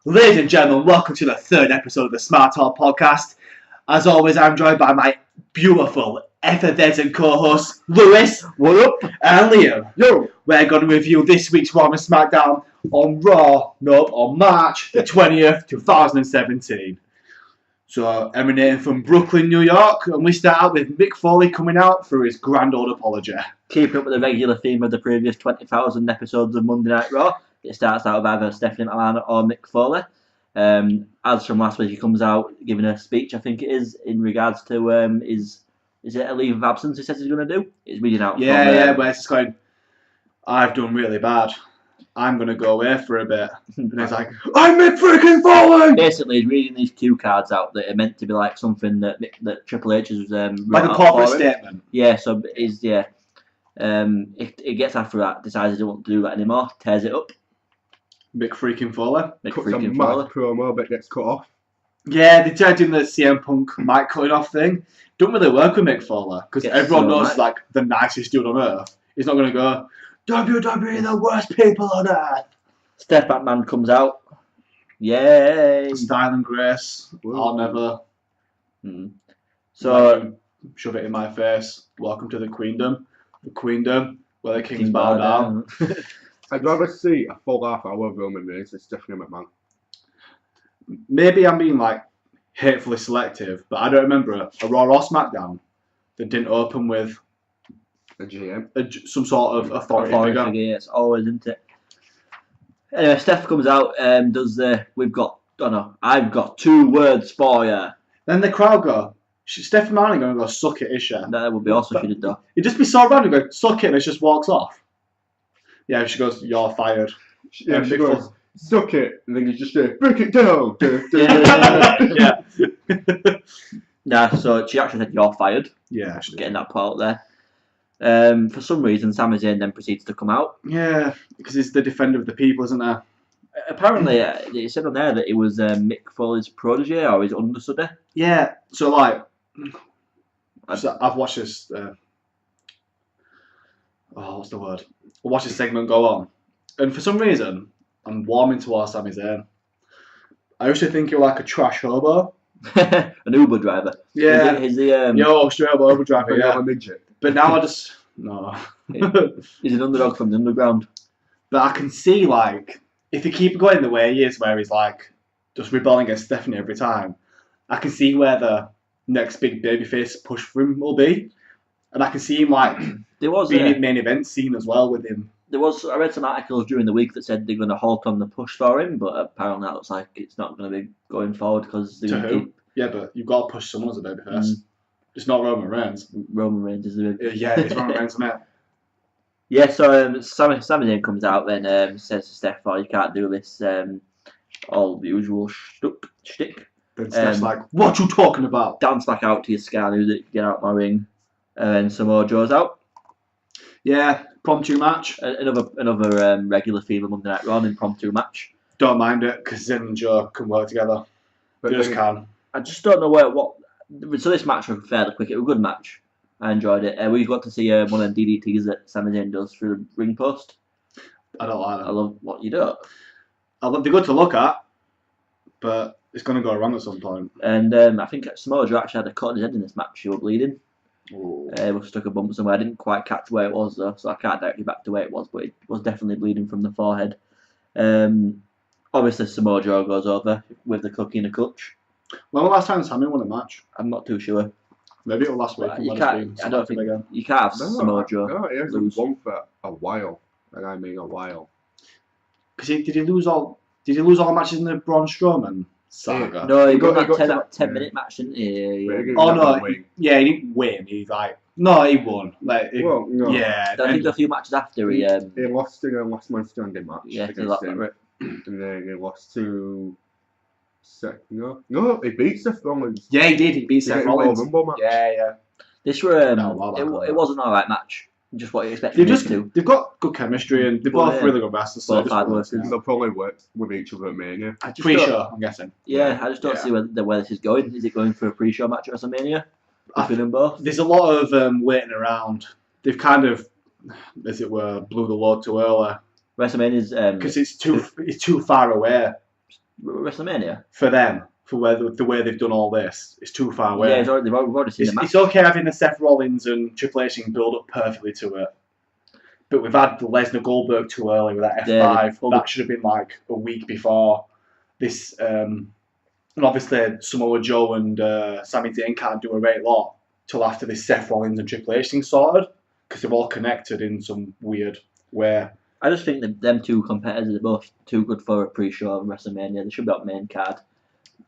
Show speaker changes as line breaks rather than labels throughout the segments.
Ladies and gentlemen, welcome to the third episode of the Smark podcast. As always, I'm joined by my beautiful, effervescent co-hosts, Lewis,
what up?
And Liam.
Yo!
We're going to review this week's Raw and Smackdown on on March the 20th, 2017. So, emanating from Brooklyn, New York, and we start out with Mick Foley coming out for his grand old apology.
Keeping up with the regular theme of the previous 20,000 episodes of Monday Night Raw, it starts out with either Stephanie McMahon or Mick Foley. As from last week, he comes out giving a speech, I think it is, in regards to is it a leave of absence he says he's going to do? He's reading out.
Yeah, where it's going, I've done really bad. I'm going to go away for a bit. And he's like, I'm Mick freaking Foley!
Basically, he's reading these cue cards out that are meant to be like something that Triple H has
like a corporate statement.
Yeah, so it gets after that, decides he doesn't want to do that anymore, tears it up.
Mick freaking Foley.
Mick
Cuts
freaking
a
Foley.
mad promo, but gets cut off.
Yeah, they tried doing the CM Punk mic cutting off thing. Don't really work with Mick Foley because everyone knows he's like the nicest dude on earth. He's not going to go, WWE, the worst people on earth.
Steph McMahon comes out. Yay!
Style and grace. I'll never.
So,
shove it in my face. Welcome to the Queendom. The Queendom, where the kings bow down.
I'd rather see a full half hour of Roman Reigns than Stephanie McMahon.
Maybe I'm being like hatefully selective, but I don't remember a Raw or Smackdown that didn't open with
A GM.
Some sort of authority figure.
Yeah, it's always, isn't it? Anyway, Steph comes out and does I've got 2 words for you.
Then the crowd go, Stephanie McMahon going to go, suck it, is she?
That would be awesome if she did that.
It'd just be so random, go, suck it, and it just walks off. Yeah, she goes, you're fired.
Yeah, she goes, suck it, and then you just say, break it down.
Yeah.
Nah, so she actually said, you're fired.
Yeah,
Just getting that part out there. For some reason, Sami Zayn then proceeds to come out.
Yeah, because he's the defender of the people, isn't there?
Apparently, it said on there that it was Mick Foley's protege or his understudy.
Yeah, so like, I've watched this. What's the word? I watched this segment go on, and for some reason, I'm warming towards Sami Zayn. I used to think he was like a trash hobo.
An Uber driver.
Yeah.
Is he
straight up Uber driver, yeah.
A midget.
But now I just, no.
He's an underdog from the underground.
But I can see, like, if he keep going the way he is, where he's like, just rebelling against Stephanie every time, I can see where the next big babyface push for him will be. And I can see him, like, being in main event scene as well with him.
I read some articles during the week that said they're going to halt on the push for him, but apparently it looks like it's not going to be going forward because they're going to keep...
Yeah, but you've got to push someone as a babyface. It's not Roman Reigns.
Roman Reigns is the big...
Yeah, it's Roman Reigns, isn't it?
Yeah, so Sami Zayn comes out then says to Steph, "Oh, you can't do this, all the usual shtick."
Then Steph's like, "What you talking about?"
Dance back out to your Sky, get out my ring, and then Samoa Joe's out.
Yeah, impromptu match.
Another regular theme of Monday Night Raw, impromptu match.
Don't mind it, because Zayn and Joe can work together. They just can.
I just don't know what. So this match was fairly quick. It was a good match. I enjoyed it. We got to see one of the DDTs that Sami Zayn does through the ring post.
I don't like that.
I love what you do.
They're good to look at, but it's going to go wrong at some point.
And I think Samoa Joe actually had a cut on his head in this match. He was bleeding. He was stuck a bump somewhere. I didn't quite catch where it was though, so I can't direct you back to where it was, but it was definitely bleeding from the forehead. Obviously, Samoa Joe goes over with the cookie in a clutch.
When was the last time Sami won a match?
I'm not too sure.
Maybe it was last week.
You can't. I don't think you can't have Samoa Joe.
No, he hasn't won for a while, and I mean a while.
Because did he lose all the matches in the Braun Strowman saga?
No, he got that 10-minute match, didn't he?
He didn't win. He won.
I think a few matches after he
lost in a last man standing match.
Yeah,
against him, and then he lost to. No, he beat Seth Rollins.
Yeah, he did. He beat Seth Rollins. Yeah.
This were it was an alright match. Just what you expected.
They've got good chemistry and they're both really good wrestlers.
They'll probably work with each other at Mania.
Pre-show, I'm guessing.
Yeah, I just don't see where this is going. Is it going for a pre-show match at WrestleMania? Between them both?
There's a lot of waiting around. They've kind of, as it were, blew the load too early.
WrestleMania's
because it's too far away.
WrestleMania.
For them, for the way they've done all this, it's too far away.
Yeah, we've already seen the match.
It's okay having the Seth Rollins and Triple H can build up perfectly to it. But we've had the Lesnar Goldberg too early with that F5.
Yeah,
that should have been like a week before this. And obviously, Samoa Joe and Sami Zayn can't do a great lot till after this Seth Rollins and Triple H thing sorted because they're all connected in some weird way.
I just think that them two competitors are both too good for a pre-show of WrestleMania. They should be on main card.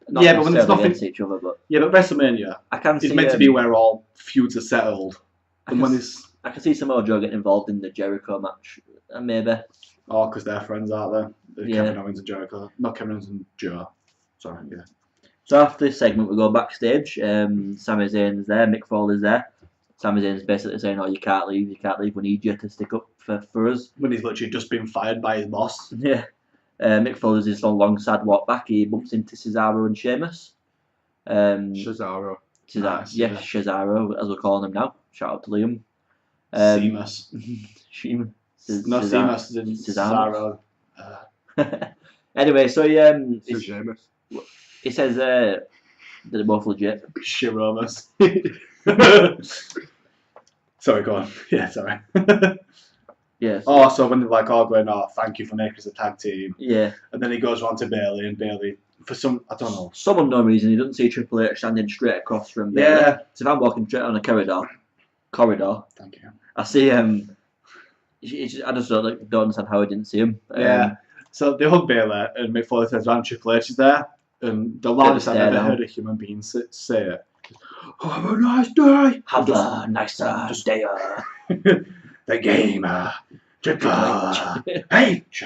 Not
Yeah, but when there's
necessarily
nothing
against each other, but
yeah, but WrestleMania
I can see
is meant to be where all feuds are settled. And when this,
I can see Samoa Joe getting involved in the Jericho match, maybe.
oh, because they're friends, aren't they?
Yeah.
Kevin Owens and Jericho, not Kevin Owens and Joe. Sorry, yeah.
So after this segment, we go backstage. Sami Zayn's there, Mick Foley's there. Sami Zayn's basically saying, "Oh, you can't leave. We need you to stick up for us."
When he's literally just been fired by his boss.
Yeah. Mick Foley's this long sad walk back. He bumps into Cesaro and Sheamus.
Cesaro.
Nice,
yeah,
yeah.
Cesaro, as we're calling him now. Shout out to Liam.
Sheamus.
Sheamus.
No, Sheamus and Cesaro.
Anyway, so
Sheamus.
he says that they're both legit.
Shiromus. Sorry, go on. Yeah, sorry.
Yes.
Oh, so when they're like all going, "Oh, thank you for making us a tag team,"
Yeah.
and then he goes round to Bailey, and Bailey, for some, I don't know.
Some unknown reason, he doesn't see Triple H standing straight across from Bailey.
Yeah.
So if I'm walking straight on a corridor,
Thank you.
I see him. I just don't understand how I didn't see him.
Yeah. So they hug Bailey, and Mick Foley says, "Round Triple H is there," and the loudest I've ever heard a human being say it. Have a nice day.
Have a nice day.
The game, Triple H.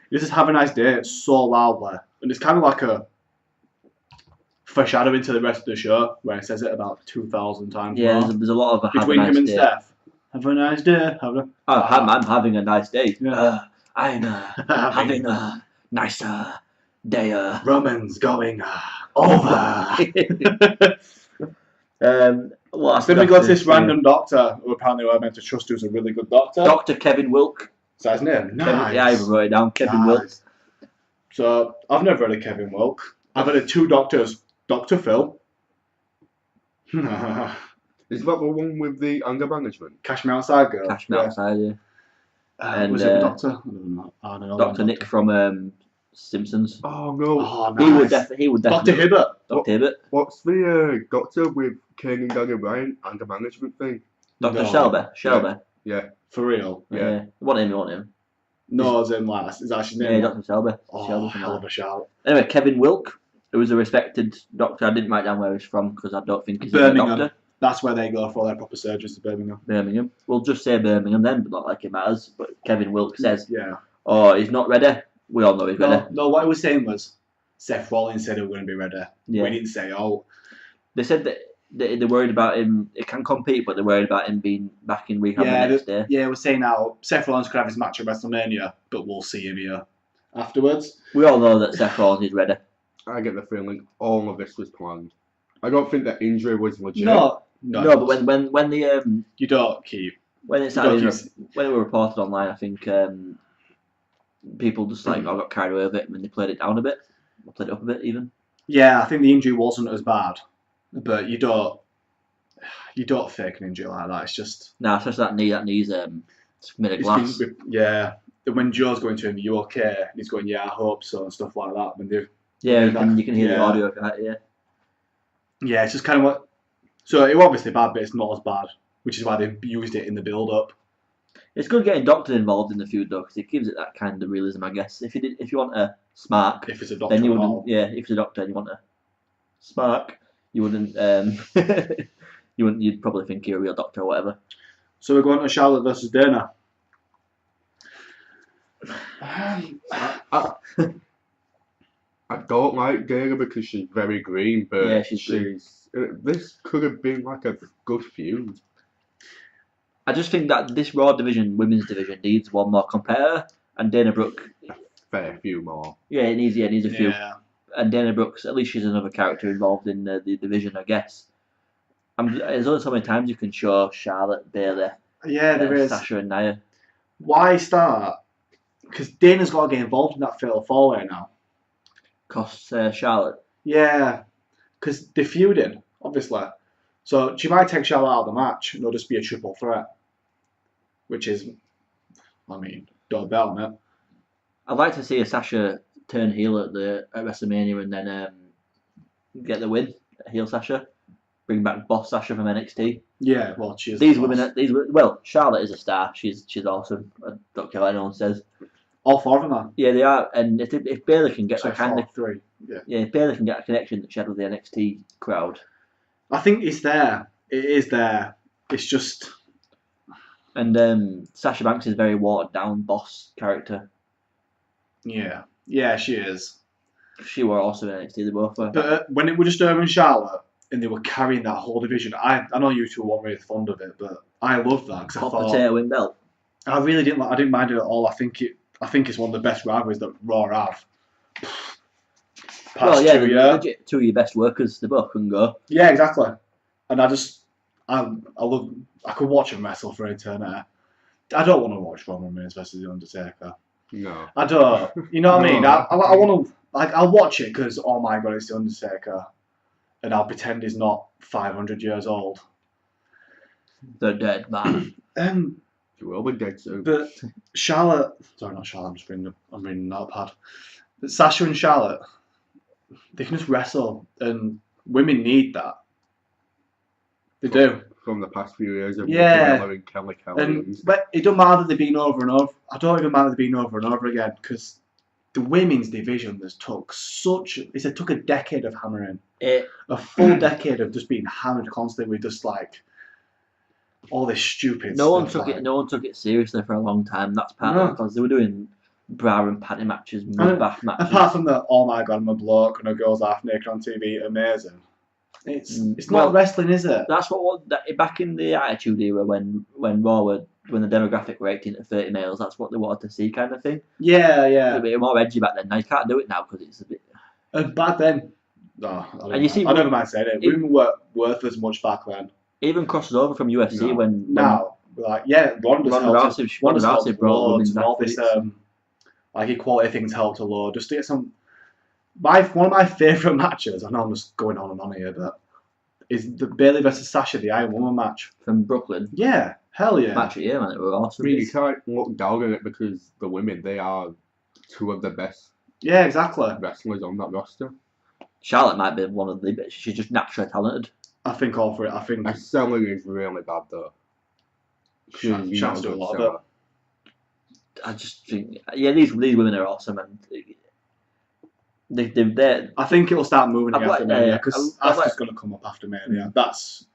You just have a nice day. It's so loudly, and it's kind of like a foreshadowing to the rest of the show, where it says it about 2,000 times.
Yeah,
more.
there's a lot of
Between
have a nice
him and
day.
Steph. Have a nice day.
I'm having a nice day.
Yeah.
I'm having a nice day.
Roman's going over. Then we go to this random doctor who apparently we're meant to trust, who's a really good doctor.
Dr. Kevin Wilk.
Is that his name? Nice.
Yeah, I even wrote it down. Kevin Wilk.
So I've never heard of Kevin Wilk. I've heard of two doctors. Dr. Phil.
Is that the one with the anger management?
Cash Me Outside girl.
Cash Me Outside, yeah. And,
was it the doctor? I don't know. I don't know.
Dr. Nick from Simpsons.
Oh no.
Oh, nice.
He would
Dr.
definitely.
Hibbert.
Dr. Hibbert.
What's the doctor with Kane and Daniel Bryan anger management thing?
Dr.
No.
Shelby.
Yeah.
For real.
Yeah. Want him.
No, as in like, is that his name?
Yeah, Dr. Shelby.
Oh,
Shelby
hell of a shout.
Anyway, Kevin Wilk, who was a respected doctor. I didn't write down where he's from because I don't think he's a
Birmingham.
doctor.
That's where they go for all their proper surgeries to Birmingham.
Birmingham. We'll just say Birmingham then, but not like it matters. But Kevin Wilk says,
Yeah.
"Oh, he's not ready." We all know he's ready.
No, what he was saying was Seth Rollins said he was going to be ready.
Yeah.
We didn't say, oh.
They said that they're worried about him. He can compete, but they're worried about him being back in rehab the next day.
Yeah, we're saying now Seth Rollins could have his match at WrestleMania, but we'll see him here afterwards.
We all know that Seth Rollins is ready.
I get the feeling all of this was planned. I don't think that injury was legit.
No,
but when the
you don't keep.
when it started, when it was reported online, I think people just I got carried away with it and they played it down a bit, played it up a bit even.
Yeah, I think the injury wasn't as bad, but you don't fake an injury like that. It's just
Especially that knee's made of glass.
Yeah, when Joe's going to him, "You okay?" And he's going, "Yeah, I hope so," and stuff like that. When they
you can hear the audio of that.
Yeah, it's just kind of what. So it was obviously bad, but it's not as bad, which is why they used it in the build-up.
It's good getting doctors involved in the feud though, because it gives it that kind of realism, I guess. If you want a Smark,
If it's a doctor,
then you
at
wouldn't.
all.
Yeah, if it's a doctor and you want a Smark, you wouldn't. You'd probably think you're a real doctor or whatever.
So we're going to Charlotte versus Dana.
I don't like Dana because she's very green, but
Yeah, she's green.
This could have been like a good feud.
I just think that this Raw division, women's division, needs one more competitor, and Dana Brooke.
Fair few more.
Yeah, it needs a few.
Yeah.
And Dana Brooks, at least she's another character involved in the division, I guess. There's only so many times you can show Charlotte, Bayley,
Yeah, there is.
Sasha and Nia.
Why start? Because Dana's got to get involved in that fatal four-way now.
costs Charlotte.
Yeah, because they're feuding, obviously. So she might take Charlotte out of the match and it'll just be a triple threat. Which is, I mean, don't bet on it.
I'd like to see a Sasha turn heel at WrestleMania and then get the win. Heel Sasha, bring back Boss Sasha from NXT.
Yeah, well, she is.
Well, Charlotte is a star. She's awesome. I don't care what anyone says.
All four of them are.
Yeah, they are. And if Bayley can get
So
that kind of
three. Yeah.
if Bayley can get a connection that she had with the NXT crowd,
I think it's there. It is there. It's just.
And Sasha Banks is a very watered down boss character.
Yeah, she is.
She were also in NXT. They both were.
But when it was just her and Charlotte, and they were carrying that whole division, I know you two weren't really fond of it, but I loved that because I
Hot
thought
potato win belt.
I really didn't. I didn't mind it at all. I think it's one of the best rivalries that Raw have.
Well, yeah, they're
years.
legit two of your best workers. They both can go.
Yeah, exactly. And I love. I could watch him wrestle for eternity. I don't want to watch Roman Reigns versus The Undertaker.
No.
I don't. You know what I mean?
No.
I want to. I'll watch it because, oh my god, it's The Undertaker. And I'll pretend he's not 500 years old.
The dead man.
You will be dead soon.
But Charlotte. Sorry, not Charlotte. I'm reading a notepad. But Sasha and Charlotte, they can just wrestle. And women need that. They do.
From the past few years of
and
Kelly.
but it don't matter that they've been over and over. I don't even matter they've been over and over again because the women's division has took a decade of hammering, a full decade of just being hammered constantly with just like all this stupid.
No one
stuff,
took it seriously for a long time. That's part of it because they were doing bra and panty matches, mud bath matches.
Apart from the oh my god, I'm a bloke and a girl's half naked on TV, amazing. It's not wrestling, is it?
That's back in the Attitude Era when Raw when the demographic were 18 to 30 males. That's what they wanted to see, kind of thing.
Yeah.
A bit more edgy back then. Now you can't do it now because it's a bit.
Back then, no. I never mind saying it. Women were worth as much back then.
Even crosses over from UFC when
now, like Ronda Rousey brought women's all this like equality things helped a lot. Just to get some. One of my favourite matches, I know I'm just going on and on here, but is the Bayley versus Sasha, the Iron Woman match.
From Brooklyn.
Yeah, hell yeah.
Match of the year, man, it was awesome.
I mean, you can't look down on it because the women, they are two of the best wrestlers on that roster.
Charlotte might be one of the best. She's just naturally talented.
I think all for it. I think
her selling is really bad though.
Chance do a lot of it.
I just think, these women are awesome and they're.
I think it'll start moving again after Mania because Asuka's going to come up after Mania. That's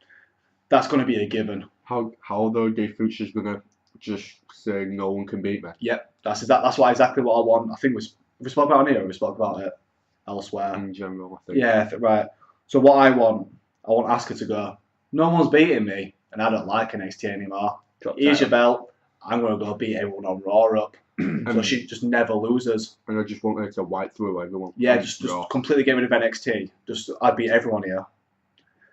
going to be a given.
How though do you think she's going to just say no one can beat me?
Yep, that's exactly what I want. I think we spoke about it here. We spoke about it elsewhere.
In general, I think.
Yeah, right. So what I want Asuka to go. No one's beating me, and I don't like NXT anymore. Here's your belt. I'm going to go beat everyone on Raw up. So she just never loses.
And I just want her to wipe through everyone.
Yeah, just completely get rid of NXT. I'd beat everyone here.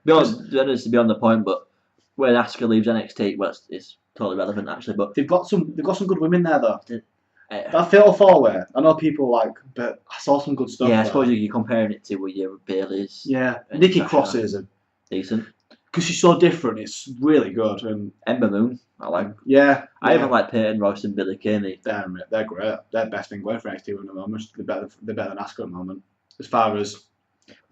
To be on the point, but when Asuka leaves NXT, well, it's totally relevant actually. But
they've got some good women there though. That Fatal 4-Way, I know people like, but I saw some good stuff.
Yeah, I suppose you're comparing it to with your Bayley's.
Yeah, Nikki Cross is
decent
because she's so different. It's really good. And
Ember Moon, I like.
Yeah,
I even like Peyton Royce and Billie Kay.
They're great. They're best thing going for NXT at the moment. They're better than Asuka at the moment. As far as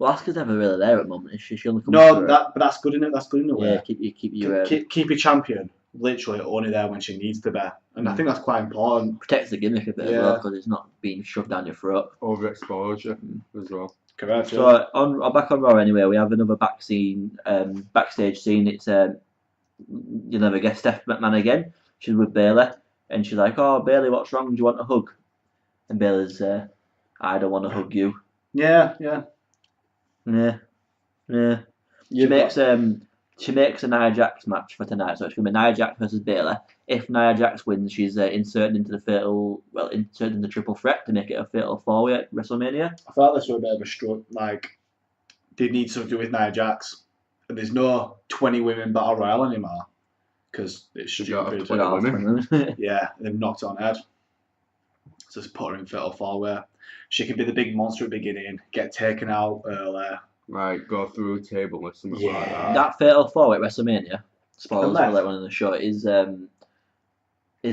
Asuka's never really there at the moment. She only comes.
No, but that's good in it. That's good in a way.
Yeah,
keep your champion literally only there when she needs to be, and I think that's quite important.
Protects the gimmick a bit as well because it's not being shoved down your throat.
Overexposure as well.
Correct.
So back on Raw anyway, we have another backstage scene. It's you'll never guess Steph McMahon again. She's with Bayley, and she's like, "Oh, Bayley, what's wrong? Do you want a hug?" And Bayley's, "I don't want to hug you."
Yeah.
She makes a Nia Jax match for tonight, so it's going to be Nia Jax versus Bayley. If Nia Jax wins, she's inserted into the triple threat to make it a fatal 4-way at WrestleMania.
I thought this was a bit of a stroke. Like, they need something to do with Nia Jax. And there's no 20 women battle royale anymore because it's stupid.
Women.
Yeah, they've knocked it on head. just put her in Fatal 4 where she can be the big monster at the beginning, get taken out early.
Like, go through a table or something like that.
That Fatal 4 at WrestleMania, spoilers
Unless-
for that one in the show, is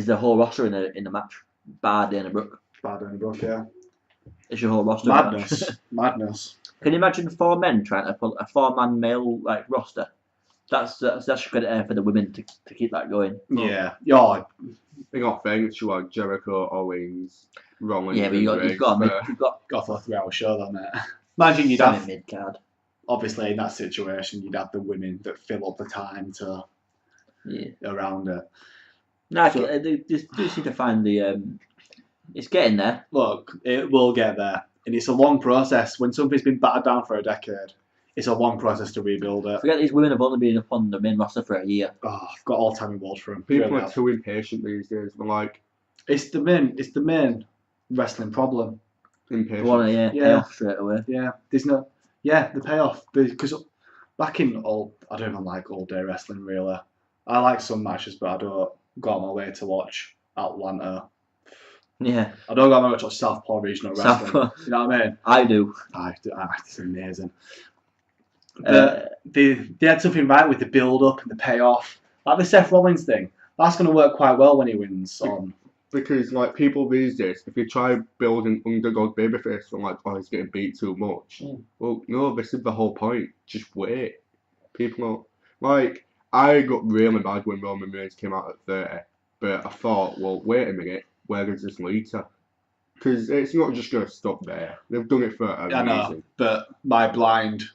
the whole roster in the match. Bar Dana Brooke.
Bar Dana Brooke, yeah.
It's your whole roster.
Madness. Madness.
Can you imagine 4 men trying to put a 4-man male like roster? That's credit for the women to keep that going.
Yeah. Yeah.
They got things like Jericho, Owens, Rollins.
Yeah, but you've got
Got for a 3-hour show, though, mate. Imagine you'd have
mid card.
Obviously, in that situation, you'd have the women that fill up the time to around it.
No, they just need to find the. It's getting there.
Look, it will get there, and it's a long process. When something's been battered down for a decade, it's a long process to rebuild it.
Forget these women have only been up on the main roster for a year.
Oh, I've got all time in world for them.
People are too impatient these days. But like,
it's the main wrestling problem.
Impatient.
They want to pay off straight away.
Yeah, there's no. Yeah, the payoff because back in I don't even like all day wrestling really. I like some matches, but I don't go on my way to watch Atlanta.
Yeah.
I don't go on my way to watch Southpaw Regional Wrestling.
Southpaw.
You know what I mean?
I do.
It's amazing. They had something right with the build up and the payoff. Like the Seth Rollins thing. That's going to work quite well when he wins on.
Because like people these days, if you try building underdog babyface from like, oh, he's getting beat too much. Well, no, this is the whole point. Just wait. People like I got really mad when Roman Reigns came out at 30, but I thought, well, wait a minute, where does this lead to? Because it's not just going to stop there. They've done it for a reason.
I know, but my blind,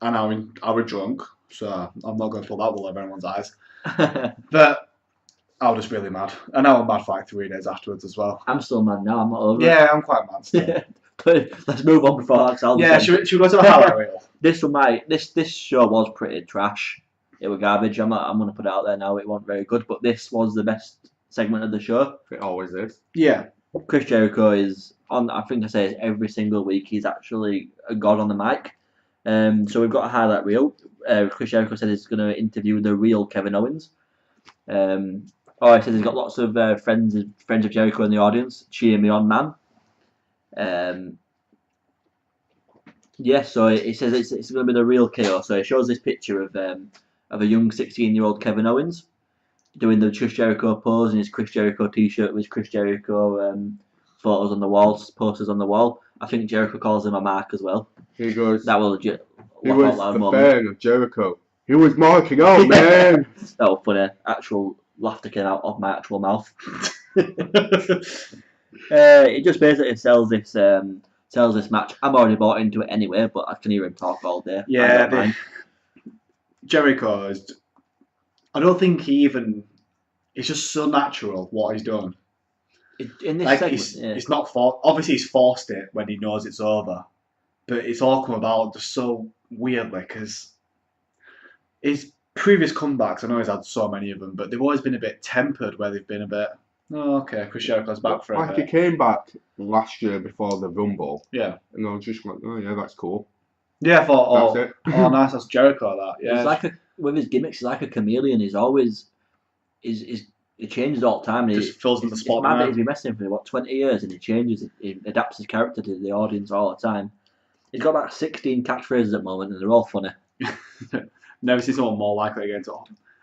and I was drunk, so I'm not going to put that wool over anyone's eyes. But I was just really mad. And now I'm mad for like 3 days afterwards as well.
I'm still mad now. I'm not over it.
Yeah, I'm quite mad still.
Let's move on before that's all.
Yeah, should we go to the highlight reel?
This show was pretty trash. It was garbage. I'm gonna put it out there now. It wasn't very good, but this was the best segment of the show.
It always is.
Yeah.
Chris Jericho is on. I think I say it every single week. He's actually a god on the mic. So we've got a highlight reel. Chris Jericho said he's going to interview the real Kevin Owens. He says he's got lots of friends of Jericho in the audience. Cheer me on, man. So he says it's going to be the real KO. So he shows this picture of a young 16-year-old Kevin Owens doing the Chris Jericho pose in his Chris Jericho t-shirt with Chris Jericho photos on the walls, posters on the wall. I think Jericho calls him a mark as well.
He goes.
That will
He was a fan of Jericho. He was marking out, man.
That was funny. Actual laughter came out of my actual mouth. It just basically sells this match. I'm already bought into it anyway, but I can hear him talk all day.
Yeah, Jericho is. I don't think he even. It's just so natural what he's done.
In this segment,
it's not obviously he's forced it when he knows it's over, but it's all come about just so weirdly because his previous comebacks, I know he's had so many of them, but they've always been a bit tempered where they've been a bit, oh, okay, Chris Jericho's back for a bit.
He came back last year before the Rumble.
Yeah.
And I was just like, oh yeah, that's cool.
Yeah, I thought, oh nice, that's Jericho, that. Yeah.
It's like with his gimmicks, he's like a chameleon. He's always, he changes all the time. And
just fills in the spot.
It's mad that he's been wrestling for 20 years and he changes, he adapts his character to the audience all the time. He's got about 16 catchphrases at the moment and they're all funny.
Never seen someone more likely against it.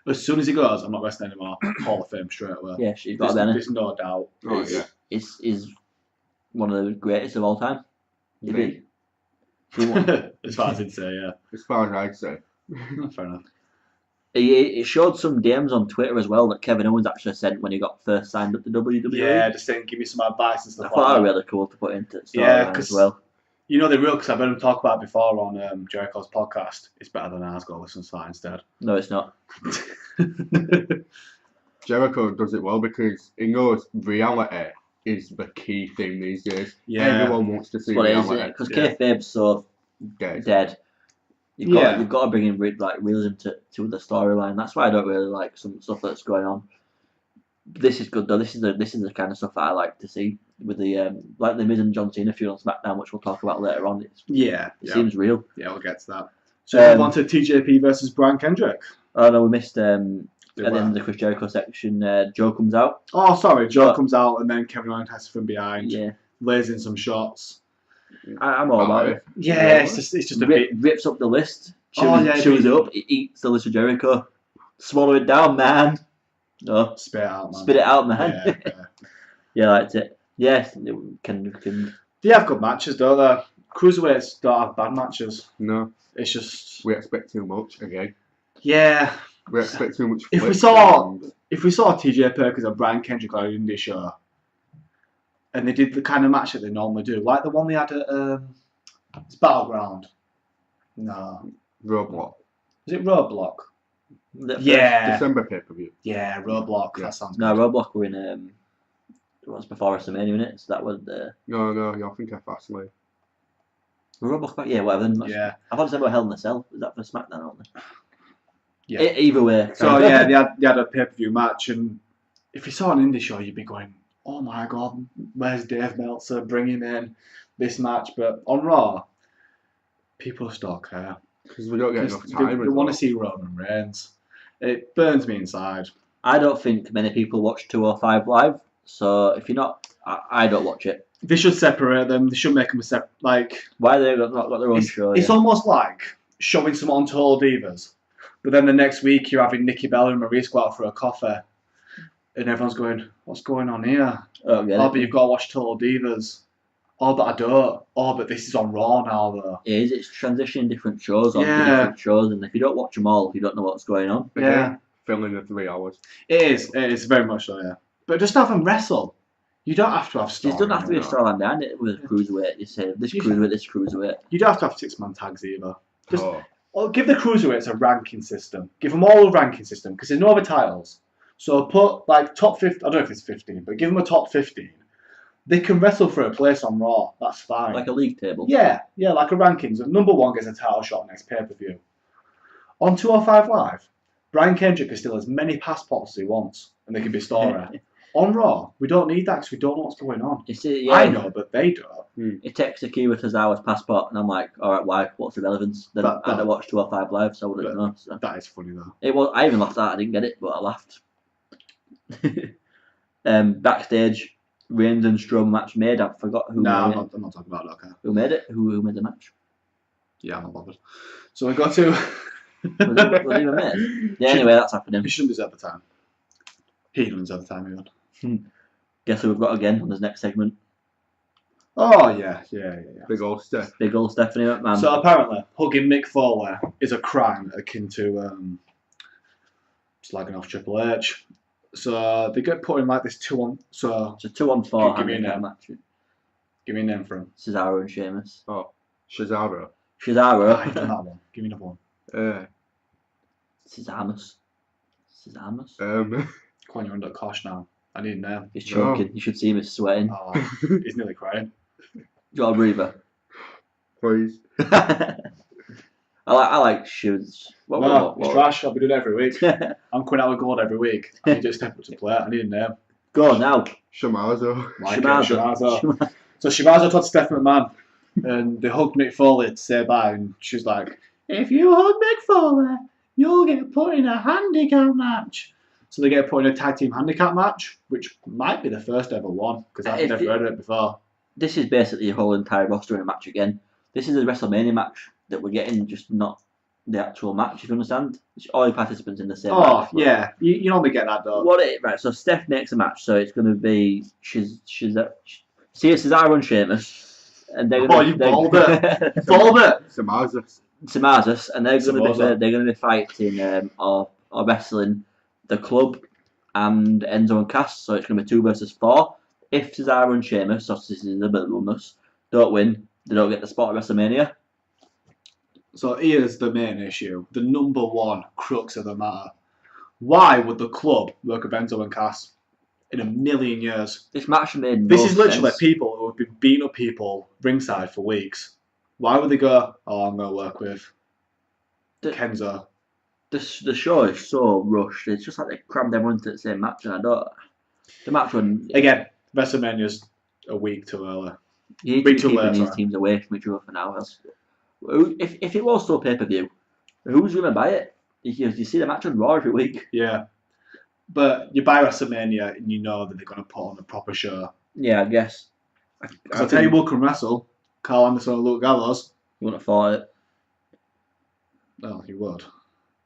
As soon as he goes, I'm not wrestling anymore. Hall of Fame straight away.
Yeah, he's got
there's no doubt.
Oh, yeah.
He's one of the greatest of all time.
As far as I'd say, yeah.
As far as I'd say.
Fair enough.
He showed some DMs on Twitter as well that Kevin Owens actually sent when he got first signed up to WWE.
Yeah, just saying, give me some advice and stuff
I thought that was really cool to put into it.
Yeah,
as well.
You know, because I've heard him talk about it before on Jericho's podcast. It's better than ours. Go listen to that instead.
No, it's not.
Jericho does it well because he knows reality is the key thing these days.
Yeah.
Everyone wants to see
That's what
reality.
Because kayfabe's so dead. You've got to bring in realism to the storyline. That's why I don't really like some stuff that's going on. This is good though. This is the kind of stuff that I like to see with the like the Miz and John Cena feud on Smackdown, which we'll talk about later on. It seems real.
Yeah, we'll get to that. So move on to TJP versus Brian Kendrick.
Oh no, we missed. At the end of the Chris Jericho section, Joe comes out.
Oh, sorry, Joe
But-
comes out and then Kevin Owens has from behind,
Yeah,
lays in some shots.
I'm all about it.
Yeah, it's just a bit.
Rips up the list,
Oh, yeah,
chews it
but-
up, eats the list of Jericho. Swallow it down, man. No,
Spit it out, man.
spit it out, man.
Yeah, yeah.
Yeah, I liked it. Yes, can.
They have good matches, don't they? Cruiserweights don't have bad matches.
No,
It's just
we expect too much again.
yeah.
We expect too much.
If we
flips
saw
and-
if we saw TJ Perkins and Brian Kendrick on an indie show, and they did the kind of match that they normally do, like the one they had at it's Battleground. No,
Roadblock,
is it Roadblock?
The
Yeah,
December pay-per-view.
yeah, Roadblock.
Yeah.
That sounds
No,
good.
Roadblock were in it was before WrestleMania, innit? So that was
No, you're thinking Fastlane.
Roadblock. Yeah, whatever.
Yeah,
I thought it was about Hell in a Cell. Is that for SmackDown only?
yeah.
Either way.
So yeah, they had a pay-per-view match, and if you saw an indie show, you'd be going, "Oh my god, where's Dave Meltzer? Bring him in this match." But on Raw, people just don't care.
Because we don't get enough
They
time. as
want
well.
to see Roman Reigns. It burns me inside.
I don't think many people watch 205 live. So if you're not, I don't watch it.
They should separate them. They should make them a separate. Like
Why they not got their own show?
it's
yeah.
almost like showing some on Total Divas, but then the next week you're having Nikki Bella and Maurice go out for a coffee, and everyone's going, "What's going on here?"
Oh, yeah.
Oh, but you've got to watch Total Divas. Oh, but I don't. Oh, but this is on Raw now, though.
It is. It's transitioning different shows on
Yeah.
different shows, and if you don't watch them all, you don't know what's going on.
Again,
Yeah.
filming the 3 hours.
It is. It is very much so, yeah. But just have them wrestle. You don't have to have
There
story.
doesn't have to be a
you know.
storyline behind it with cruiserweight. You say this
You-
cruiserweight, this cruiserweight.
You don't have to have 6-man tags either. Just
Oh,
Well, give the cruiserweights a ranking system. Give them all a ranking system because there's no other titles. So put like top 50. I don't know if it's 15, but give them a top 15. They can wrestle for a place on Raw. That's fine.
Like a league table.
Yeah, like a rankings. Number one gets a title shot next pay per view. On 205 Live, Brian Kendrick can steal as many passports as he wants, and they can be story. On Raw, we don't need that because we don't know what's going on.
You see, yeah,
I know, but they don't.
It takes Akira Tozawa's passport, and I'm like, all right, why? What's the relevance? Then
That-
I had to watch 205 live, so I wouldn't know. So.
That is funny though.
It was. I even laughed at that. I didn't get it, but I laughed. Backstage, Reigns and Strowman match made. I forgot who
No, I'm
made it.
not talking about that. Okay.
Who made it? Who made the match?
Yeah, I'm not bothered. So we got to.
Was it even made? Yeah. Anyway, that's happening.
He shouldn't deserve the time. He doesn't deserve the time even.
Guess who we've got again on this next segment?
Oh yeah.
big old step.
Big old Stephanie McMahon.
So apparently, hugging Mick Foley is a crime akin to slagging off Triple H. So they get put in like this 2-on. So
it's a 2-on-4
Give me a
handicap
name.
match.
give me a name for him.
Cesaro and Sheamus.
Oh, Cesaro.
Cesaro.
I've done that one. Give me another one.
Cesamus. Cesamus.
Come on, you're under Kosh now. I need a name.
He's choking. You should see him. He's sweating.
Oh, he's nearly crying.
Got a breather.
Please.
I like shoes.
No, it's trash. I'll be doing it every week. I'm coming out with gold every week. I need to step up to play. I need a name.
Go now.
Shamazo.
Like
Shimano.
Shimano. So Shimano told Stephanie McMahon, and they hugged Mick Foley to say bye, and she's like, "If you hug Mick Foley, you'll get put in a handicap match." So they get put in a tag team handicap match, which might be the first ever one because I've
If
never
it-
heard of it before.
This is basically your whole entire roster in a match again. This is a WrestleMania match that we're getting, just not the actual match, if you understand. It's all the participants in the same
Oh
match.
yeah, you normally get that though.
Right, so Steph makes a match, so it's going to be Cesaro and Sheamus. And they're
Oh,
gonna,
you balled it. Balled it.
Samazo.
Samazus, and they're going
Samosa.
to be fighting or wrestling the Club and Enzo and Cass. So it's going to be 2 versus 4. If Cesaro and Sheamus, so this is a bit of rumors, don't win, they don't get the spot at WrestleMania.
So here's the main issue, the number one crux of the matter. Why would the Club work with Enzo and Cass in a million years?
This match made no
This is literally
sense.
people who have been beating up people ringside for weeks. Why would they go, "Oh, I'm going to work with
The-
Kenzo"?
The show is so rushed. It's just like they crammed everyone into the same match, and I don't. The match when
Again, WrestleMania's a week too early.
you need
way
to
too
keep
late,
these
sorry.
teams away from each other for now. If it was still pay per view, who's going to buy it? You see the match on Raw every week.
Yeah. But you buy WrestleMania and you know that they're going to put on a proper show.
Yeah, I guess.
Because I'll tell you, who can wrestle? Carl Anderson and Luke Gallows.
You wouldn't have thought it.
Well, you would.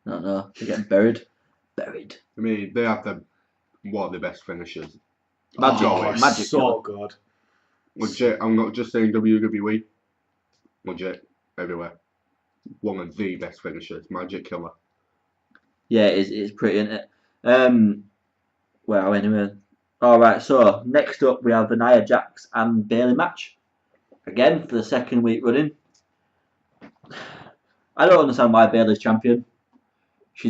I don't know. They're getting buried. Buried.
I mean, they have one of the best finishers.
Magic.
It's
Magic.
so good.
Legit, I'm not just saying WWE. Legit, everywhere. One of the best finishers, Magic Killer.
Yeah, it's pretty, isn't it? Well, anyway. Alright, so next up we have the Nia Jax and Bayley match. Again, for the second week running. I don't understand why Bayley's champion. She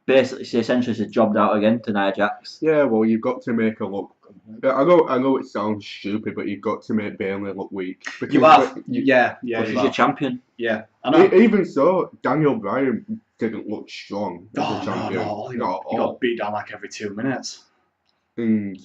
essentially just jobbed out again to Nia Jax.
Yeah, well, you've got to make her look. I know it sounds stupid, but you've got to make Bayley look weak.
You
Because
have. Yeah.
But she's
you
a
have.
champion.
Yeah. I know.
even so, Daniel Bryan didn't look strong as
Oh,
a champion.
no. He
Not at
got
all.
beat down like every 2 minutes.
And